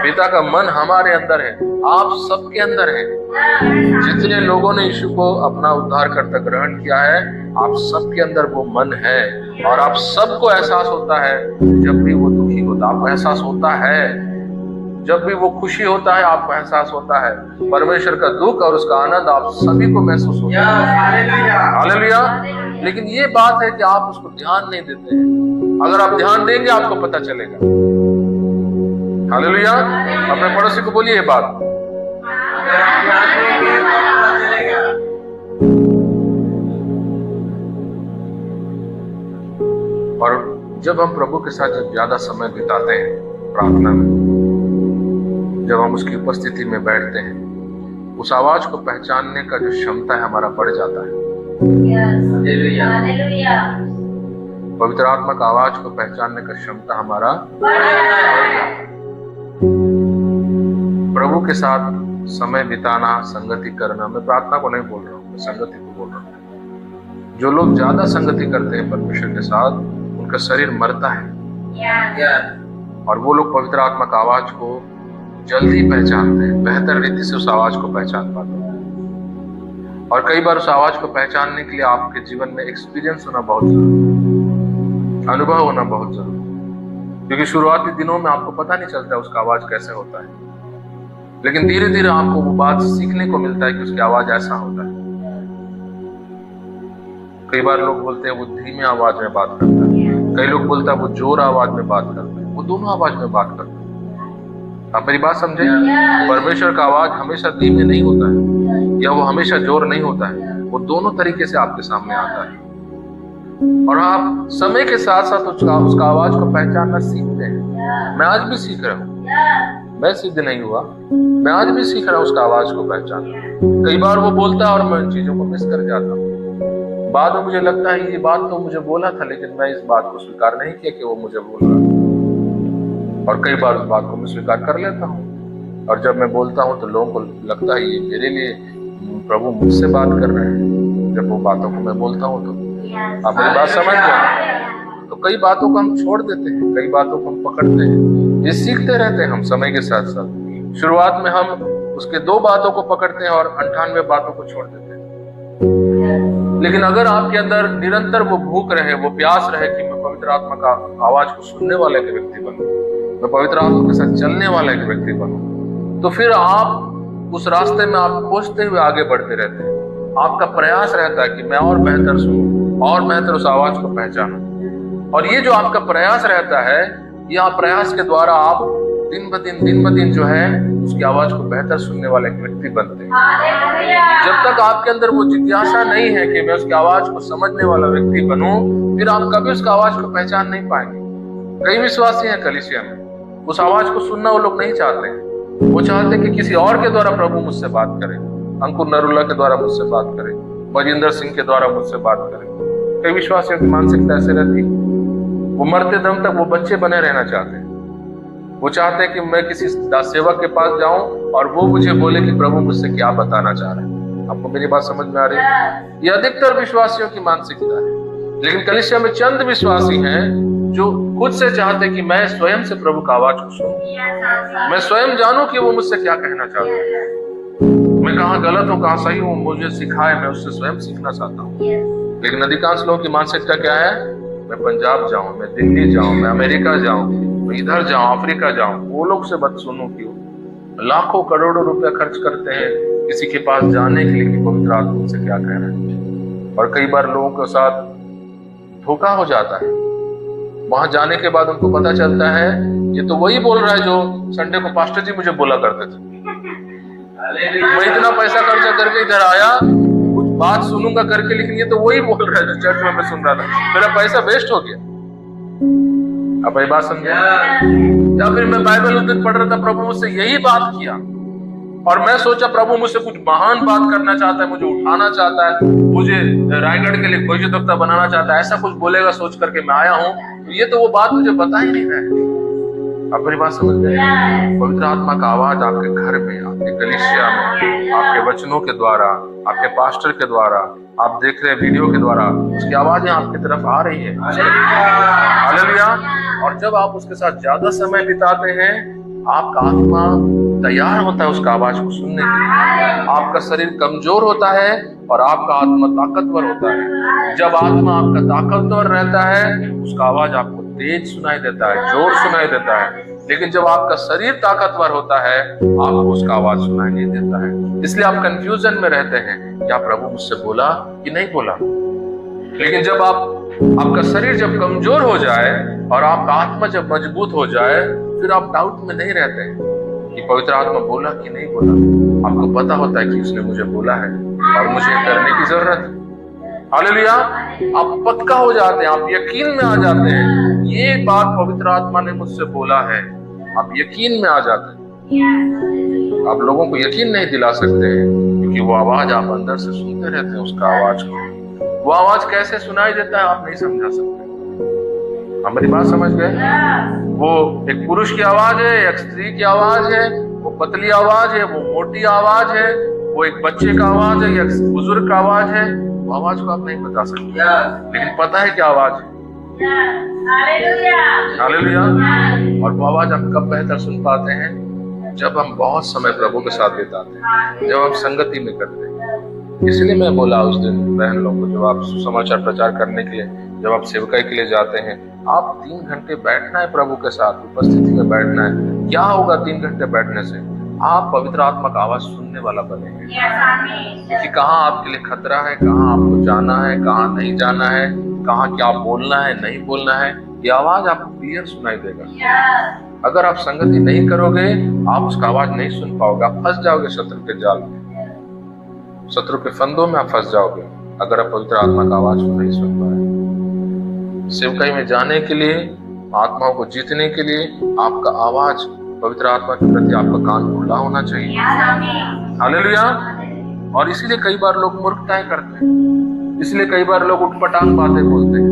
Speaker 1: पिता का मन हमारे अंदर है, आप सबके अंदर है। जितने लोगों ने यीशु को अपना उद्धारकर्ता ग्रहण किया है, आप सबके अंदर वो मन है, और आप सबको एहसास होता है जब भी वो दुखी होता है, आपको एहसास होता है जब भी वो खुशी होता है, आपको एहसास होता है परमेश्वर का दुख और उसका आनंद आप सभी को महसूस होता है। हालेलुया। लेकिन ये बात है कि आप उसको ध्यान नहीं देते हैं। अगर आप ध्यान देंगे आपको पता चलेगा। हालेलुया। अपने पड़ोसी को बोलिए ये बात। और जब हम प्रभु के साथ जब ज्यादा समय बिताते हैं प्रार्थना में, जब हम उसकी उपस्थिति में बैठते हैं, उस आवाज को पहचानने का जो क्षमता है हमारा बढ़ जाता है। पवित्र आत्मा का आवाज को पहचानने का क्षमता हमारा प्रभु के साथ समय बिताना, संगति करना। मैं प्रार्थना को नहीं बोल रहा हूँ, मैं संगति को बोल रहा हूँ। जो लोग ज्यादा संगति करते हैं परमेश्वर के साथ, उनका शरीर मरता है, और वो लोग पवित्र आत्मा का आवाज को जल्दी पहचानते हैं, बेहतर रीति से उस आवाज को पहचान पाते हैं। और कई बार उस आवाज को पहचानने के लिए आपके जीवन में एक्सपीरियंस होना बहुत जरूरी, अनुभव होना बहुत जरूरी। क्योंकि शुरुआती दिनों में आपको पता नहीं चलता उसका आवाज कैसे होता है, लेकिन धीरे धीरे आपको वो बात सीखने को मिलता है कि उसकी आवाज ऐसा होता है। कई बार लोग बोलते हैं वो धीमी आवाज में बात करता है, कई लोग बोलते हैं वो जोर आवाज में बात करता है, वो दोनों आवाज में बात करता है। आप मेरी बात समझे? परमेश्वर का आवाज हमेशा धीमे नहीं होता है, या वो हमेशा जोर नहीं होता है, वो दोनों तरीके से आपके सामने आता है। और आप समय के साथ साथ उसका आवाज को पहचानना सीखते हैं। मैं आज भी सीख रहा हूँ, मैं सिद्ध नहीं हुआ, मैं आज भी सीख रहा हूँ उसका आवाज को पहचानना। कई बार वो बोलता है और मैं इन चीजों को मिस कर जाता हूँ। बाद में मुझे लगता है ये बात तो मुझे बोला था, लेकिन मैं इस बात को स्वीकार नहीं किया कि वो मुझे बोल रहा। और कई बार उस बात को मैं स्वीकार कर लेता हूँ, और जब मैं बोलता हूँ तो लोगों को लगता है ये मेरे लिए प्रभु मुझसे बात कर रहे हैं, जब वो बातों को मैं बोलता हूँ तो। आप मेरी बात समझ गए? तो कई बातों को हम छोड़ देते हैं, कई बातों को हम पकड़ते हैं। ये सीखते रहते हैं हम समय के साथ साथ। शुरुआत में हम उसके 2 बातों को पकड़ते हैं और 98 बातों को छोड़ देते हैं। लेकिन अगर आपके अंदर निरंतर वो भूख रहे, वो प्यास रहे कि मैं पवित्र आत्मा का आवाज को सुनने वाले के व्यक्ति बनूं, मैं पवित्र आत्मा के साथ चलने वाले के व्यक्ति बनूं, तो फिर आप उस रास्ते में आप खोजते हुए आगे बढ़ते रहते हैं। आपका प्रयास रहता है कि मैं और बेहतर सुनूं, और बेहतर उस आवाज को पहचानूं। और ये जो आपका प्रयास रहता है, यह प्रयास के द्वारा आप दिन ब दिन जो है उसकी आवाज को बेहतर सुनने वाले व्यक्ति बनते हैं। जब तक आपके अंदर वो जिज्ञासा नहीं है कि मैं उसकी आवाज को समझने वाला व्यक्ति बनूं, फिर आप कभी उसका आवाज को पहचान नहीं पाएंगे। कई विश्वासी हैं कलीसिया में, उस आवाज को सुनना वो लोग नहीं चाहते हैं। वो चाहते हैं कि किसी और के द्वारा प्रभु मुझसे बात करे, अंकुर नरुला के द्वारा मुझसे बात करे, बजिंदर सिंह के द्वारा मुझसे बात करे। कई विश्वासियों की मानसिकता ऐसे रहती है, वो मरते दम तक वो बच्चे बने रहना चाहते हैं। वो चाहते हैं कि मैं किसी दाससेवक के पास जाऊं और वो मुझे बोले कि प्रभु मुझसे क्या बताना चाह रहे हैं। आपको मेरी बात समझ में आ रही है? ये अधिकतर विश्वासियों की मानसिकता है। लेकिन कलीसिया में चंद विश्वासी हैं जो खुद से चाहते हैं कि मैं स्वयं से प्रभु का आवाज को सुनूं, मैं स्वयं जानूं कि वो मुझसे क्या कहना चाहते हैं, मैं कहाँ गलत हूँ कहाँ सही हूँ, मुझे सिखाए, मैं उससे स्वयं सीखना चाहता हूँ। लेकिन अधिकांश लोगों की मानसिकता क्या है? मैं पंजाब जाऊं, मैं दिल्ली जाऊं, मैं अमेरिका जाऊं, मैं इधर जाऊं, अफ्रीका जाऊं, वो लोग से बात सुनूं। क्यों? लाखों करोड़ों रुपया खर्च करते हैं किसी के पास जाने के लिए कि पवित्र आत्मा उनसे क्या कह रहा है। और कई बार लोगों के साथ धोखा हो जाता है। वहां जाने के बाद उनको पता चलता है ये तो वही बोल रहा है जो संडे को पास्टर जी मुझे बोला करते थे। मैं इतना पैसा खर्चा करके इधर आया कुछ बात सुनूंगा करके, लेकिन ये तो वही बोल रहा है जो चर्च में मैं सुन रहा था। मेरा पैसा वेस्ट हो गया। आप ये बात समझे? या फिर मैं बाइबल उस दिन पढ़ रहा था, प्रभु मुझसे यही बात किया और मैं सोचा प्रभु मुझसे कुछ महान बात करना चाहता है, मुझे उठाना चाहता है, मुझे रायगढ़ के लिए भविष्यवक्ता बनाना चाहता है, ऐसा कुछ बोलेगा सोच करके मैं आया हूँ। तो ये तो वो बात मुझे बता ही नहीं रहा है। आप मेरी बात समझ गए? पवित्र आत्मा का आवाज आपके घर में, आपके कलीसिया में, आपके वचनों के द्वारा, आपके पास्टर के द्वारा, आप देख रहे वीडियो के द्वारा, उसकी आवाजें आपकी तरफ आ रही है। हालेलुया। और जब आप उसके साथ ज्यादा समय बिताते हैं, आपका आत्मा तैयार होता है उसका आवाज को सुनने के लिए। आपका शरीर कमजोर होता है और आपका आत्मा ताकतवर होता है। जब आत्मा आपका ताकतवर रहता है, उसका आवाज आपको तेज सुनाई देता है, जोर सुनाई देता है। लेकिन जब आपका शरीर ताकतवर होता है, आपको उसका आवाज सुनाई नहीं देता है। इसलिए आप कंफ्यूजन में रहते हैं, क्या प्रभु मुझसे बोला कि नहीं बोला। लेकिन जब आपका शरीर जब कमजोर हो जाए और आपका आत्मा जब मजबूत हो जाए, फिर आप डाउट में नहीं रहते हैं कि पवित्र आत्मा बोला कि नहीं बोला। आपको पता होता है कि उसने मुझे बोला है और मुझे करने की जरूरत है। हालेलुया। आप पक्का हो जाते हैं, आप यकीन में आ जाते हैं, ये बात पवित्र आत्मा ने मुझसे बोला है। आप यकीन में आ जाते हैं। आप लोगों को यकीन नहीं दिला सकते हैं क्योंकि वो आवाज आप अंदर से सुनते रहते हैं। उसका आवाज को, वो आवाज कैसे सुनाई देता है आप नहीं समझा सकते। हमारी बात समझ गए? वो एक पुरुष की आवाज है, एक स्त्री की आवाज है, वो पतली आवाज है, वो मोटी आवाज है, वो एक बच्चे का आवाज है या बुजुर्ग का आवाज है। वो आवाज को आप नहीं बता सकते, लेकिन पता है क्या आवाज है। हालेलुया। और वो आवाज हम कब बेहतर सुन पाते हैं? जब हम बहुत समय प्रभु के साथ बिताते हैं, जब हम संगति में करते हैं। इसलिए मैं बोला उस दिन बहन लोगों को, जब आप सुसमाचार प्रचार करने के लिए, जब आप सेवकाई के लिए जाते हैं, आप 3 घंटे बैठना है प्रभु के साथ, उपस्थिति में बैठना है। क्या होगा 3 घंटे बैठने से? आप पवित्र आत्मा का आवाज सुनने वाला बनेंगे कि कहाँ आपके लिए खतरा है, कहाँ आपको जाना है, कहाँ नहीं जाना है, कहाँ क्या बोलना है, नहीं बोलना है। ये आवाज आपको क्लियर सुनाई देगा। अगर आप संगति नहीं करोगे, आप उसका आवाज नहीं सुन पाओगे, आप फंस जाओगे शत्रु के जाल में, शत्रु के फंदों में आप फंस जाओगे अगर आप पवित्र आत्मा का आवाज को नहीं सुन पाए। सेवकाई में जाने के लिए, आत्माओं को जीतने के लिए आपका आवाज पवित्र आत्मा के प्रति आपका कान खुला होना चाहिए। हालेलुया। और इसीलिए कई बार लोग मूर्खताएं करते हैं, इसलिए कई बार लोग उठपटांग बातें बोलते हैं।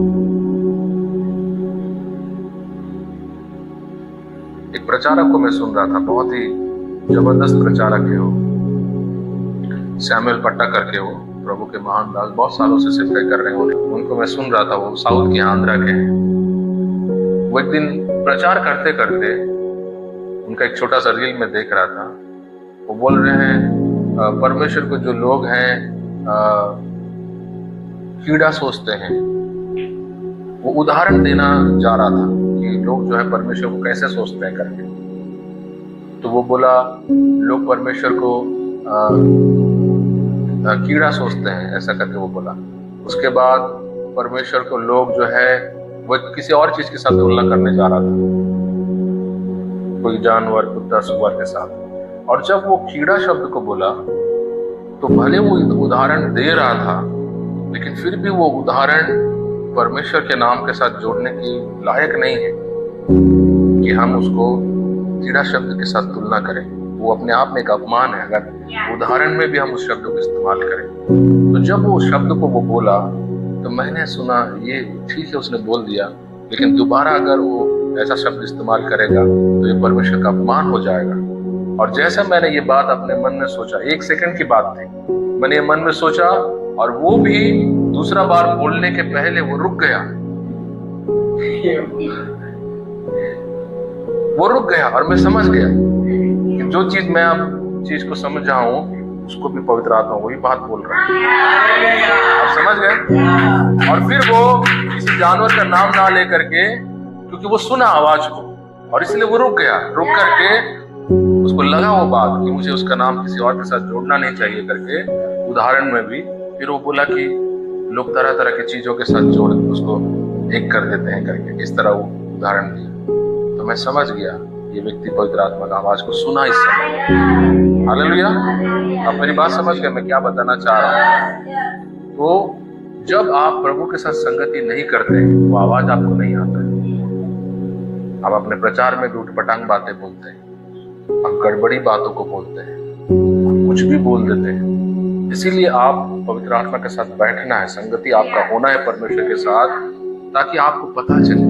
Speaker 1: एक प्रचारक को मैं सुन रहा था, बहुत ही जबरदस्त प्रचारक है वो, सैमुअल पट्टा करके, वो प्रभु के महान दास, बहुत सालों से सेवकाई कर रहे हैं। उनको मैं सुन रहा था, वो साउथ के आंध्रा के हैं। वो एक दिन प्रचार करते करते उनका एक छोटा सा रील में देख रहा था। वो बोल रहे हैं परमेश्वर को जो लोग हैं कीड़ा सोचते हैं। वो उदाहरण देना जा रहा था कि लोग जो है परमेश्वर को कैसे सोचते हैं करके। तो वो बोला लोग परमेश्वर को कीड़ा सोचते हैं, ऐसा करके वो बोला। उसके बाद परमेश्वर को लोग जो है वो किसी और चीज के साथ तुलना करने जा रहा था, कोई जानवर, कुत्ता, सुअर के साथ। और जब वो कीड़ा शब्द को बोला तो भले वो उदाहरण दे रहा था, लेकिन फिर भी वो उदाहरण परमेश्वर के नाम के साथ जोड़ने की लायक नहीं है कि हम उसको कीड़ा शब्द के साथ तुलना करें। वो अपने आप में एक अपमान है अगर उदाहरण में भी हम उस शब्द को इस्तेमाल करें। तो जब वो शब्द को वो बोला तो मैंने सुना, ये ठीक है उसने बोल दिया, लेकिन दोबारा अगर वो ऐसा शब्द इस्तेमाल करेगा तो ये परमेश्वर का अपमान हो जाएगा। और जैसा मैंने ये बात अपने मन में सोचा, 1 सेकंड की बात थी, मैंने ये मन में सोचा और वो भी दूसरा बार बोलने के पहले वो रुक गया। वो रुक गया और मैं समझ गया कि जो चीज मैं अब चीज को समझ रहा हूँ उसको भी पवित्र आत्मा वही बात बोल रहा है। आप समझ गए? और फिर वो किसी जानवर का नाम ना लेकर के, क्योंकि वो सुना आवाज को और इसलिए वो रुक गया, रुक करके उसको उनको लगा वो बात कि मुझे उसका नाम किसी और के साथ जोड़ना नहीं चाहिए करके, उदाहरण में भी फिर वो बोला कि लोग तरह तरह की चीजों के साथ जोड़ उसको एक कर देते हैं करके, इस तरह वो उदाहरण दिया। तो मैं समझ गया ये व्यक्ति पवित्र आत्मा का आवाज को सुना इस समय। हालेलुया। आप मेरी बात समझ गए मैं क्या बताना चाह रहा हूँ। तो जब आप प्रभु के साथ संगति नहीं करते वो आवाज आपको नहीं आता है। आप अपने प्रचार में भी उठपटांग बातें बोलते हैं, आप गड़बड़ी बातों को बोलते हैं, कुछ भी बोल देते हैं। इसीलिए आप पवित्र आत्मा के साथ बैठना है, संगति आपका होना है परमेश्वर के साथ, ताकि आपको पता चले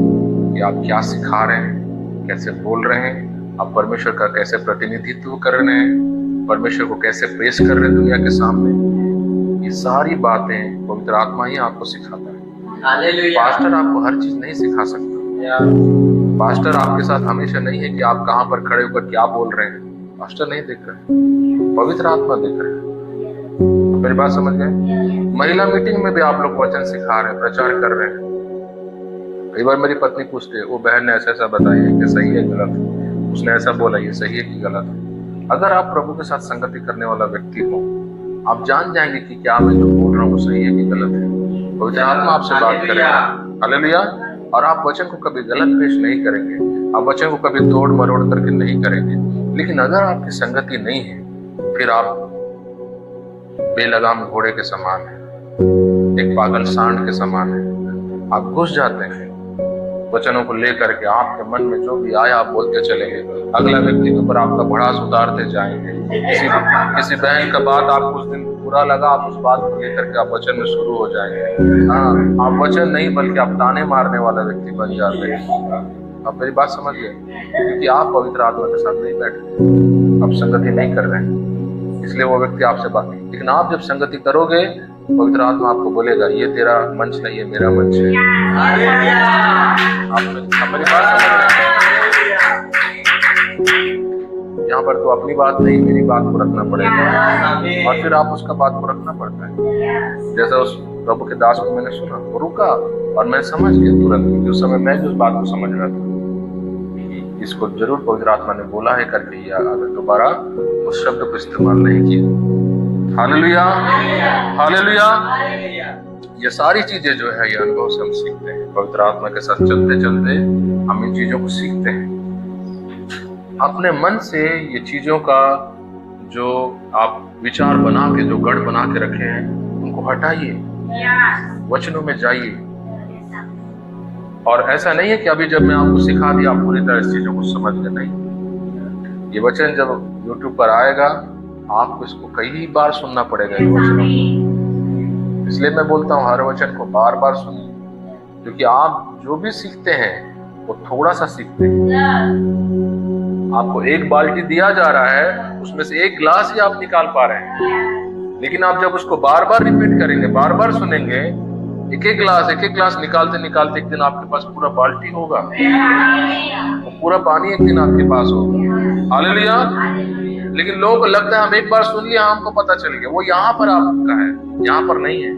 Speaker 1: कि आप क्या सिखा रहे हैं, कैसे बोल रहे हैं, आप परमेश्वर का कैसे प्रतिनिधित्व कर रहे हैं, परमेश्वर को कैसे पेश कर रहे हैं दुनिया के सामने। ये सारी बातें पवित्र आत्मा ही आपको सिखाता है। पास्टर आपको हर चीज नहीं सिखा सकता। पास्टर आपके साथ हमेशा नहीं है कि आप कहाँ पर खड़े होकर क्या बोल रहे हैं, पास्टर नहीं देख रहे, पवित्र आत्मा देख रहे हैं। मेरी बात समझ गए? महिला मीटिंग में भी आप लोग वचन सिखा रहे हैं, प्रचार कर रहे हैं। कई बार मेरी पत्नी पूछती है वो बहन ने ऐसा ऐसा बताया है कि सही है गलत है, उसने ऐसा बोला ये सही है कि गलत है। अगर आप प्रभु के साथ संगति करने वाला व्यक्ति हो, आप जान जाएंगे कि क्या मैं जो बोल रहा हूँ सही है कि गलत है। पवित्र आत्मा आपसे बात करेगा। हालेलुया। और आप वचन को कभी गलत पेश नहीं करेंगे, आप वचन को कभी तोड़ मरोड़ करके नहीं करेंगे। लेकिन अगर आपकी संगति नहीं है फिर आप बेलगाम घोड़े के समान है, एक पागल सांड के समान है। आप घुस जाते हैं वचनों को लेकर के, आपके मन में जो भी आया आप बोलते चलेंगे, अगला व्यक्ति के ऊपर आपका भड़ास उतारते जाएंगे। किसी बहन का बात आपको उस दिन बुरा लगा, आप उस बात को लेकर के आप वचन में शुरू हो जाएंगे। हाँ, आप वचन नहीं बल्कि आप ताने मारने वाला व्यक्ति बन जाते हैं। आप मेरी बात समझ गए? क्योंकि आप पवित्र आत्मा के साथ नहीं बैठे, आप संगति नहीं कर रहे हैं, इसलिए वो व्यक्ति आपसे बात। लेकिन आप जब संगति करोगे पवित्र आत्मा आपको बोलेगा ये तेरा मंच नहीं है, मेरा मंच है। आप मेरी बात समझ रहे हैं? यहाँ पर तो अपनी बात नहीं मेरी बात को रखना पड़ेगा, और फिर आप उसका बात को रखना पड़ता है। जैसा उस प्रभु के दास को मैंने सुना, वो रुका और मैं समझ गया तुरंत, क्योंकि उस समय मैं भी उस बात को समझ रहा था कि इसको जरूर पवित्र आत्मा ने बोला है करके, या अगर दोबारा उस शब्द को इस्तेमाल नहीं किया। Hallelujah, hallelujah. ये सारी चीजें जो है ये अनुभव से हम सीखते हैं। पवित्र आत्मा के साथ चलते चलते हम इन चीजों को सीखते हैं। अपने मन से ये चीजों का जो आप विचार बना के, जो गढ़ बना के रखे हैं, उनको हटाइए, वचनों में जाइए। और ऐसा नहीं है कि अभी जब मैं आपको सिखा दिया आप पूरी तरह चीजों को समझ गए, नहीं। ये वचन जब YouTube पर आएगा आपको इसको कई बार सुनना पड़ेगा इन वचनों को। इसलिए मैं बोलता हूँ हर वचन को बार बार सुनिए, क्योंकि आप जो भी सीखते हैं वो थोड़ा सा सीखते हैं। आपको एक बाल्टी दिया जा रहा है, उसमें से एक गिलास ही आप निकाल पा रहे हैं, लेकिन आप जब उसको बार बार रिपीट करेंगे, बार बार सुनेंगे, एक एक गिलास निकालते निकालते एक दिन आपके पास पूरा बाल्टी होगा, वो पूरा पानी एक दिन आपके पास होगा। हालेलुया। लेकिन लोगों को लगता है हम एक बार सुन लिया हमको पता चल गया, वो यहाँ पर आपका है, यहाँ पर नहीं है।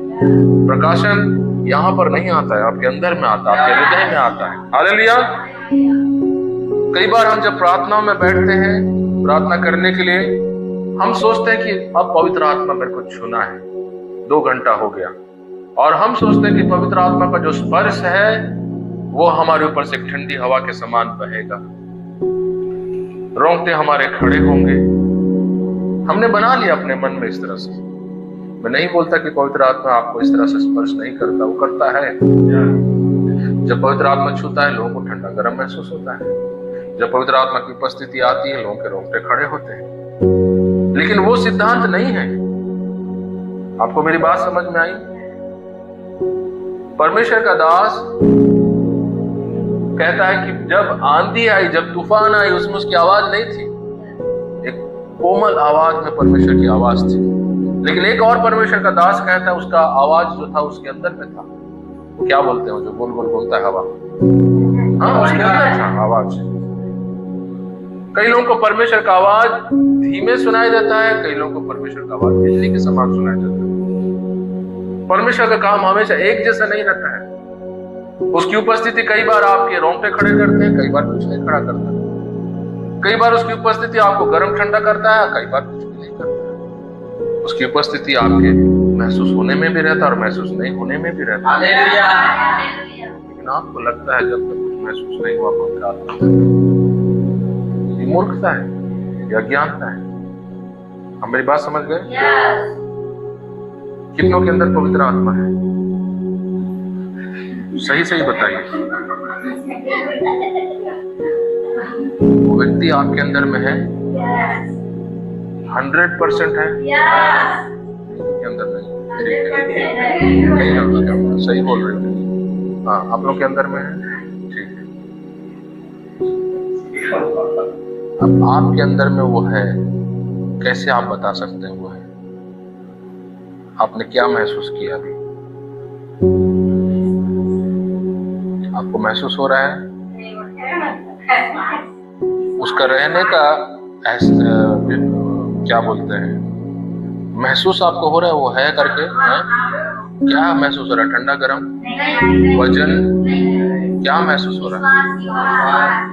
Speaker 1: प्रकाशन यहाँ पर नहीं आता है, आपके अंदर में आता है, आपके हृदय में आता है। हालेलुया। कई बार हम जब प्रार्थनाओं में बैठते हैं प्रार्थना करने के लिए, हम सोचते हैं कि अब पवित्र आत्मा मेरे को छूना है, 2 घंटा हो गया, और हम सोचते हैं कि पवित्र आत्मा का जो स्पर्श है वो हमारे ऊपर से एक ठंडी हवा के समान बहेगा, रोंगटे हमारे खड़े होंगे। हमने बना लिया अपने मन में इस तरह से। मैं नहीं बोलता कि पवित्र आत्मा आपको इस तरह से स्पर्श नहीं करता, वो करता है। जब पवित्र आत्मा छूता है लोगों को ठंडा गर्म महसूस होता है, जब पवित्र आत्मा की उपस्थिति आती है लोगों के रोंगटे खड़े होते हैं। लेकिन वो सिद्धांत नहीं है। आपको मेरी बात समझ में आई? परमेश्वर का दास कहता है कि जब आंधी आई, जब तूफान आई, उसमें उसकी आवाज नहीं थी, एक कोमल आवाज में परमेश्वर की आवाज थी। लेकिन एक और परमेश्वर का दास कहता है उसका आवाज जो था उसके अंदर में था। क्या बोलते हैं जो गोल गोल बोलता है हवा, हाँ उसके अंदर था आवाज। कई लोगों को परमेश्वर का आवाज धीमे सुनाई देता है, कई लोगों को परमेश्वर का आवाज बिजली के समान सुनाई देता है। परमेश्वर का काम हमेशा एक जैसा नहीं रहता है। उसकी उपस्थिति कई बार आपके रोंगटे खड़े करते हैं, कई बार कुछ नहीं खड़ा करता। कई बार उसकी उपस्थिति आपको गर्म ठंडा करता है, कई बार कुछ भी नहीं करता है। उसकी उपस्थिति आपके महसूस होने में भी रहता है और महसूस नहीं होने में भी रहता है। लेकिन आपको लगता है जब तक कुछ महसूस नहीं हुआ पवित्र आत्मा से, ये मूर्खता है, ये अज्ञानता है। हम मेरी बात समझ गए? कितनों के अंदर पवित्र आत्मा है? सही सही बताइए। वो व्यक्ति आपके अंदर में है? 100% है? के अंदर नहीं? नहीं है, सही बोल रहे हो। हाँ, आप लोग के अंदर में है? ठीक है। अब आपके अंदर में वो है, कैसे आप बता सकते हैं वो है? आपने क्या महसूस किया अभी? आपको महसूस हो रहा है उसका रहने का क्या बोलते हैं, महसूस आपको हो रहा है वो है करके? क्या महसूस हो रहा है? ठंडा गरम, वजन, क्या महसूस हो रहा है?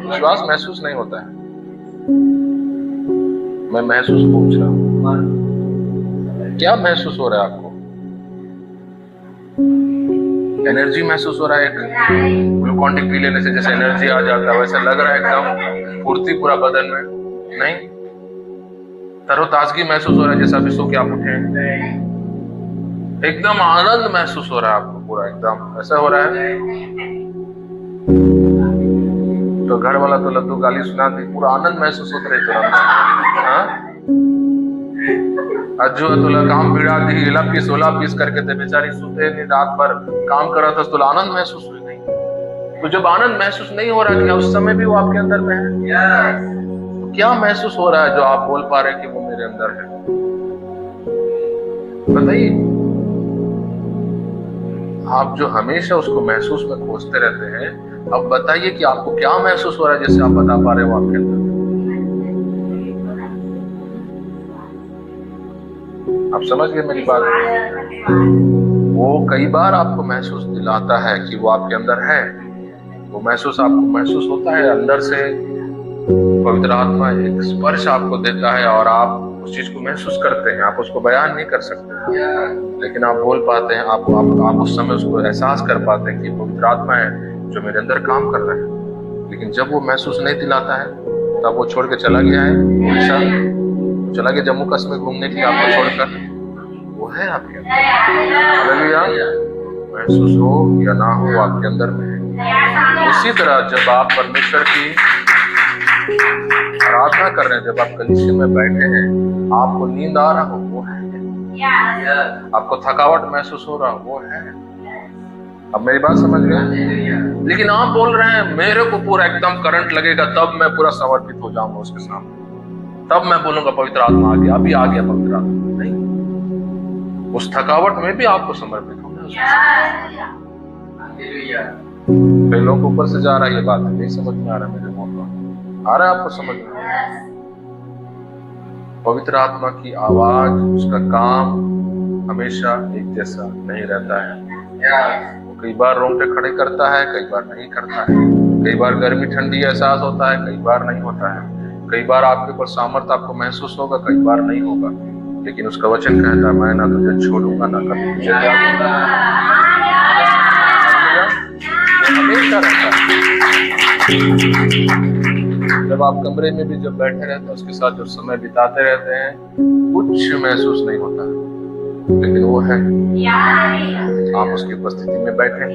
Speaker 1: विश्वास महसूस नहीं होता है। मैं महसूस पूछ रहा हूँ, क्या महसूस हो रहा है आपको? एनर्जी महसूस हो रहा है? एक ग्लूकॉन डी पी लेने से जैसे एनर्जी आ जाता है वैसे लग रहा है, एकदम फुर्ती पूरा बदन में? नहीं। तरोताजगी महसूस हो रहा है जैसा अभी सो के आप उठे? एकदम आनंद महसूस हो रहा है आपको पूरा, एकदम ऐसा हो रहा है? तो घर वाला तो लड्डू गाली सुना दी, पूरा आनंद महसूस होता है तुरंत। अज्जू तुला काम भिड़ा दी, इला पीस ओला पीस करके थे बेचारी, सोते नहीं, रात भर काम कर रहा था, तुला आनंद महसूस हुई नहीं? तो जब आनंद महसूस नहीं हो रहा, क्या उस समय भी वो आपके अंदर में है? तो क्या महसूस हो रहा है जो आप बोल पा रहे हैं कि वो मेरे अंदर है? बताइए। आप जो हमेशा उसको महसूस में खोजते रहते हैं, अब बताइए कि आपको क्या महसूस हो रहा है जैसे आप बता पा रहे हो आपके अंदर? आप समझ गए मेरी बात? वो कई बार आपको महसूस दिलाता है कि वो आपके अंदर है। वो महसूस आपको महसूस होता है अंदर से, पवित्र आत्मा एक स्पर्श आपको देता है और आप उस चीज को महसूस करते हैं। आप उसको बयान नहीं कर सकते, लेकिन आप बोल पाते हैं। आप उस समय उसको एहसास कर पाते हैं कि पवित्र आत्मा है जो मेरे अंदर काम कर रहा है। लेकिन जब वो महसूस नहीं दिलाता है, तब वो छोड़ के चला गया है उड़ीसा, चला गया जम्मू कश्मीर घूमने के लिए आपको छोड़कर। वो है आपके अंदर। हालेलुया। महसूस हो या ना हो, आपके अंदर में है। उसी तरह जब आप परमेश्वर की आराधना कर रहे हैं, जब आप कलीसिया में बैठे हैं, आपको नींद आ रहा हो, वो है। आपको थकावट महसूस हो रहा हो, वो है। अब मेरी बात समझ गए? लेकिन आप बोल रहे हैं मेरे को पूरा एकदम करंट लगेगा तब मैं पूरा समर्पित हो जाऊंगा उसके सामने, तब मैं बोलूंगा पवित्र आत्मा आ गया, अभी आ गया पवित्र आत्मा। नहीं, उस थकावट में भी आपको समर्पित होना है। कई लोगों को ऊपर से जा रहा है ये बात, नहीं समझ में आ रहा मेरे मुंह पर, आ रहा है आपको समझ में? पवित्र आत्मा की आवाज, उसका काम हमेशा एक जैसा नहीं रहता है। वो कई बार रोंगटे खड़े करता है, कई बार नहीं करता है। कई बार गर्मी ठंडी एहसास होता है, कई बार नहीं होता है। कई बार आपके ऊपर सामर्थ्य आपको महसूस होगा, कई बार नहीं होगा। लेकिन उसका वचन कहता है मैं ना तुझे छोड़ूंगा ना कभी तुझे त्यागूंगा। हमेशा रहता है। जब आप कमरे में भी जब बैठे रहते हैं, उसके साथ जो समय बिताते रहते हैं, कुछ महसूस नहीं होता, लेकिन वो है। आप उसकी उपस्थिति में बैठे,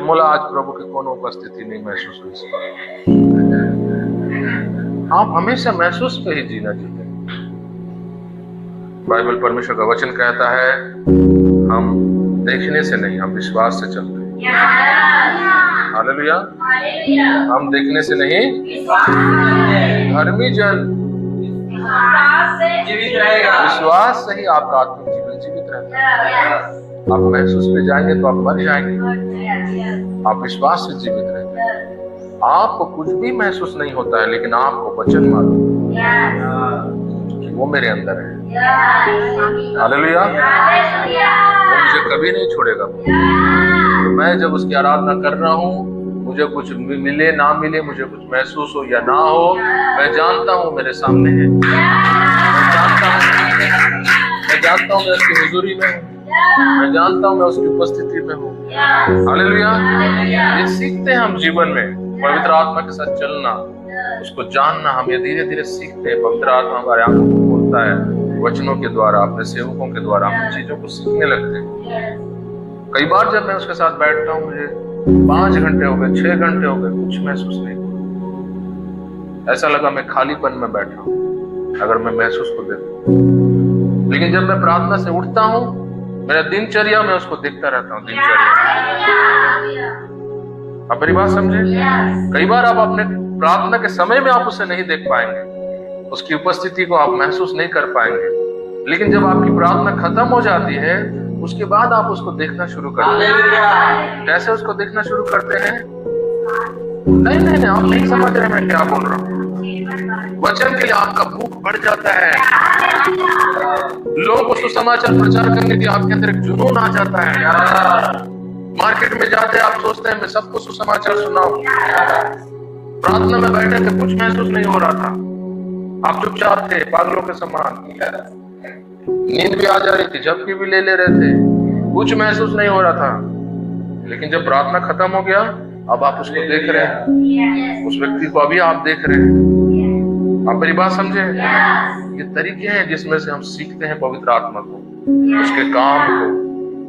Speaker 1: मोला आज प्रभु की कोनो उपस्थिति नहीं महसूस हुई। आप हमेशा महसूस पे ही जीना चाहते हैं। बाइबल परमेश्वर का वचन कहता है हम देखने से नहीं, हम विश्वास से चलते हैं। हालेलुया। हम देखने से नहीं, धर्मी जन
Speaker 3: जीवित रहेगा,
Speaker 1: विश्वास से ही आपका आत्मिक जीवन जीवित रहता है। आप महसूस पे जाएंगे तो आप मर जाएंगे। आप विश्वास से जीवित रहते हैं। आपको कुछ भी महसूस नहीं होता है, लेकिन आपको वचन मालूम कि वो मेरे अंदर है। हालेलुया। वो मुझे कभी नहीं छोड़ेगा। तो मैं जब उसकी आराधना कर रहा हूँ, मुझे कुछ मिले ना मिले, मुझे कुछ महसूस हो या ना हो, मैं जानता हूँ मेरे सामने है। मैं जानता हूँ मैं उसकी हुजूरी में हूँ, मैं जानता हूँ मैं उसकी उपस्थिति में हूँ। हालेलुया। ये सीखते हैं हम जीवन में, पवित्र आत्मा के साथ चलना, उसको जानना। हम ये धीरे धीरे सीखते हैं। पवित्र आत्मा हमारे आंखों को खोलता है, वचनों के द्वारा, अपने सेवकों के द्वारा हम चीजों को सीखने लगते हैं। कई बार जब मैं उसके साथ बैठता हूँ, मुझे 5 घंटे हो गए, 6 घंटे हो गए, कुछ महसूस नहीं। ऐसा लगा मैं खालीपन में बैठा हूँ, अगर मैं महसूस को देखूं। लेकिन जब मैं प्रार्थना से उठता हूँ, मेरा दिनचर्या में उसको देखता रहता हूँ। दिनचर्या, आप मेरी बात समझे? कई बार आप अपने प्रार्थना के समय में आप उसे नहीं देख पाएंगे, उसकी उपस्थिति को आप महसूस नहीं कर पाएंगे। लेकिन जब आपकी प्रार्थना खत्म हो जाती है, उसके बाद आप उसको देखना शुरू करते हैं। कैसे उसको देखना शुरू करते हैं? नहीं, आप नहीं समझ रहे मैं क्या बोल रहा हूँ। वचन के लिए आपका भूख बढ़ जाता है, लोगों को सुसमाचार प्रचार करने के लिए आपके अंदर एक जुनून आ जाता है। मार्केट में जाते आप सोचते हैं मैं सबको सुसमाचार सुनाऊं। प्रार्थना में बैठे थे, कुछ महसूस नहीं हो रहा था, आप चुपचाप थे, पागलों के समान। नींद भी आ जा रही थी, झपकी भी ले रहे थे, कुछ महसूस नहीं हो रहा था। लेकिन जब प्रार्थना खत्म हो गया, अब आप उसको देख रहे हैं, उस व्यक्ति को अभी आप देख रहे हैं। आप मेरी बात समझे? ये तरीके हैं जिसमें से हम सीखते हैं पवित्र आत्मा को, उसके काम को,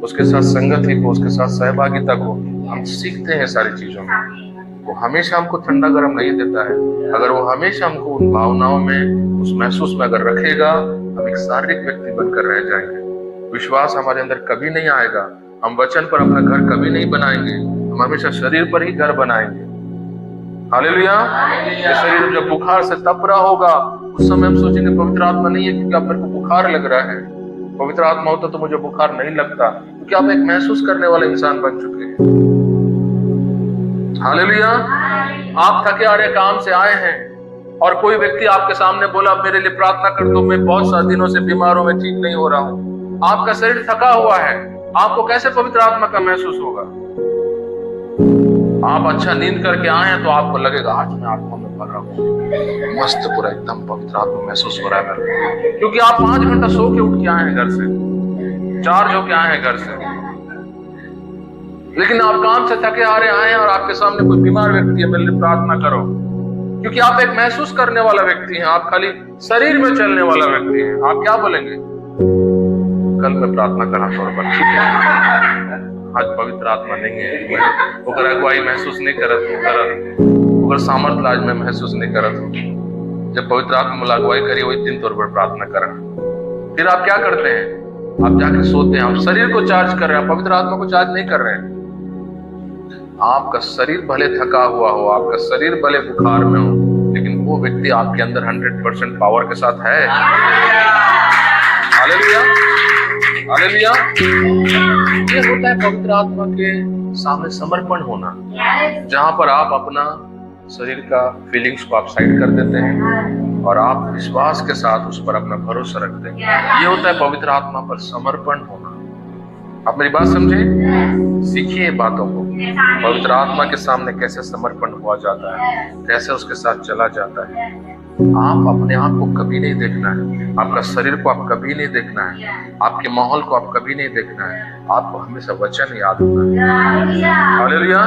Speaker 1: उसके साथ संगति को, उसके साथ सहभागिता को। हम सीखते हैं सारी चीजों में। वो हमेशा हमको ठंडा गर्म नहीं देता है। अगर वो हमेशा हमको उन भावनाओं में, उस महसूस में अगर रखेगा, हम एक शारीरिक व्यक्ति बनकर रह जाएंगे। विश्वास हमारे अंदर कभी नहीं आएगा। हम वचन पर अपना घर कभी नहीं बनाएंगे, हम हमेशा शरीर पर ही घर बनाएंगे। हालेलुया। ये शरीर जब बुखार से तप रहा होगा, उस समय हम सोचेंगे पवित्र आत्मा नहीं है, क्योंकि आप मेरे को बुखार लग रहा है। पवित्र आत्मा होता तो मुझे बुखार नहीं लगता, क्योंकि आप एक महसूस करने वाले इंसान बन चुके हैं। हालेलुया। आप थके हारे काम से आए हैं और कोई व्यक्ति आपके सामने बोला मेरे लिए प्रार्थना कर दो, मैं बहुत सारे दिनों से बीमार हूं, मैं ठीक नहीं हो रहा हूं। आपका शरीर थका हुआ है, आपको कैसे पवित्र आत्मा का महसूस होगा? आप अच्छा नींद करके आए हैं तो आपको लगेगा आज मैं आत्मा में भर रहा हूं, मस्त पूरा एकदम पवित्र आत्मा महसूस हो रहा है मेरे को, क्योंकि आप 5 घंटा सो के उठ के आए हैं घर से, चार्ज होके आए हैं घर से। लेकिन आप काम से थके हारे आए हैं और आपके सामने कोई बीमार व्यक्ति है, मेरे लिए प्रार्थना करो, क्योंकि आप एक महसूस करने वाला व्यक्ति हैं, आप खाली शरीर में चलने वाला व्यक्ति हैं। आप क्या बोलेंगे? कल मैं प्रार्थना करा थोड़ा, ठीक है, आज पवित्र आत्मा नहीं है, मैं अगुवाई महसूस नहीं करत, सामर्थ्य आज मैं महसूस नहीं करत। जब पवित्र आत्मा अगुवाई करी वही दिन तौर पर प्रार्थना करा। फिर आप क्या करते हैं? आप जाके सोते हैं, आप शरीर को चार्ज कर रहे हैं, पवित्र आत्मा को चार्ज नहीं कर रहे हैं। आपका शरीर भले थका हुआ हो, आपका शरीर भले बुखार में हो, लेकिन वो व्यक्ति आपके अंदर 100% पावर के साथ है। Hallelujah, hallelujah. ये होता है पवित्र आत्मा के सामने समर्पण होना, जहां पर आप अपना शरीर का फीलिंग्स को आप साइड कर देते हैं और आप विश्वास के साथ उस पर अपना भरोसा रखते हैं। ये होता है पवित्र आत्मा पर समर्पण होना। आप मेरी बात समझे? सीखिए बातों को, पवित्र आत्मा के सामने कैसे समर्पण हुआ जाता है, कैसे उसके साथ चला जाता है। आप अपने आप को कभी नहीं देखना है, आपका शरीर को आप कभी नहीं देखना है, आपके माहौल को आप कभी नहीं देखना है, आपको हमेशा वचन याद होना है। हालेलुया।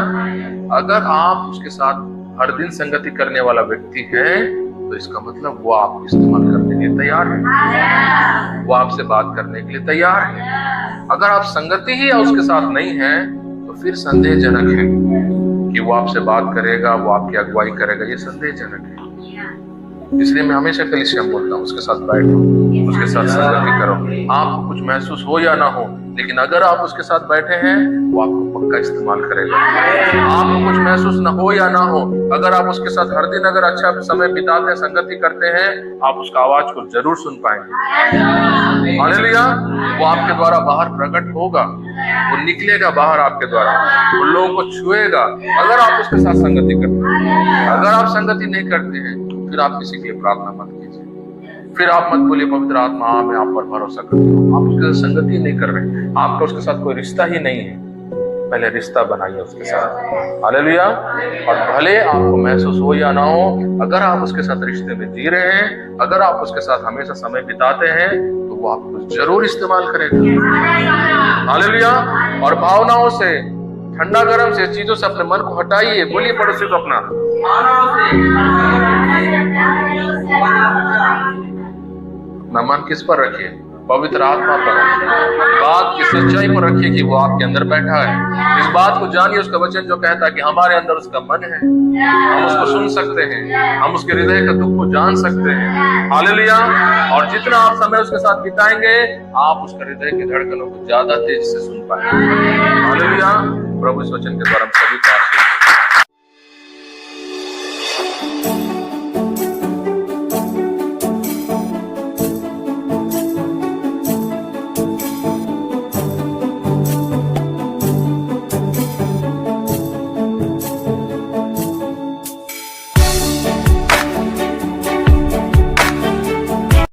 Speaker 1: अगर आप उसके साथ हर दिन संगति करने वाला व्यक्ति है, तो इसका मतलब वो आपको इस्तेमाल करने के लिए तैयार है, वो आपसे बात करने के लिए तैयार है। अगर आप संगति ही उसके साथ नहीं है, तो फिर संदेहजनक है कि वो आपसे बात करेगा, वो आपकी अगुवाई करेगा, ये संदेहजनक है। इसलिए मैं हमेशा कलीसिया में बोलता हूँ, उसके साथ बैठो, उसके साथ संगति करो। आपको कुछ महसूस हो या ना हो, लेकिन अगर आप उसके साथ बैठे हैं, वो आपको पक्का इस्तेमाल करेगा। आपको कुछ महसूस ना हो या ना हो, अगर आप उसके साथ हर दिन अगर अच्छा समय बिताते हैं, संगति करते हैं, आप उसका आवाज को जरूर सुन पाएंगे। हालेलुया। वो आपके द्वारा बाहर प्रकट होगा, वो निकलेगा बाहर आपके द्वारा, वो लोगों को छुएगा। अगर आप उसके साथ संगति करते हैं, अगर आप संगति नहीं करते हैं, फिर आप किसी के लिए प्रार्थना मत कीजिए। फिर आप मत बोलिए पवित्र आत्मा मैं आप पर भरोसा करता हूँ। आप उसके साथ संगति नहीं कर रहे, आपका उसके साथ कोई रिश्ता ही नहीं है। पहले रिश्ता बनाइए उसके साथ। हालेलुया। और भले आपको महसूस हो या ना हो, अगर आप उसके साथ रिश्ते में जी रहे हैं, अगर आप उसके साथ हमेशा समय बिताते हैं, तो वो आपको जरूर इस्तेमाल करेगा। हालेलुया। और भावनाओं से, ठंडा गर्म से चीजों से अपने मन को हटाइए। बोलिए पड़ोसी को अपना, अपना मन किस पर रखिए? पवित्र आत्मा पर रखिए। बात की सच्चाई पर रखिए कि वो आपके अंदर बैठा है। इस बात को जानिए, उसका वचन जो कहता है कि हमारे अंदर उसका मन है, हम उसको सुन सकते हैं, हम उसके हृदय का दुख को जान सकते हैं। हालेलुया। और जितना आप समय उसके साथ बिताएंगे, आप उसके हृदय की धड़कनों को ज्यादा तेजी से सुन पाएंगे। हालेलुया। प्रभु इस वचन के द्वारा हम सभी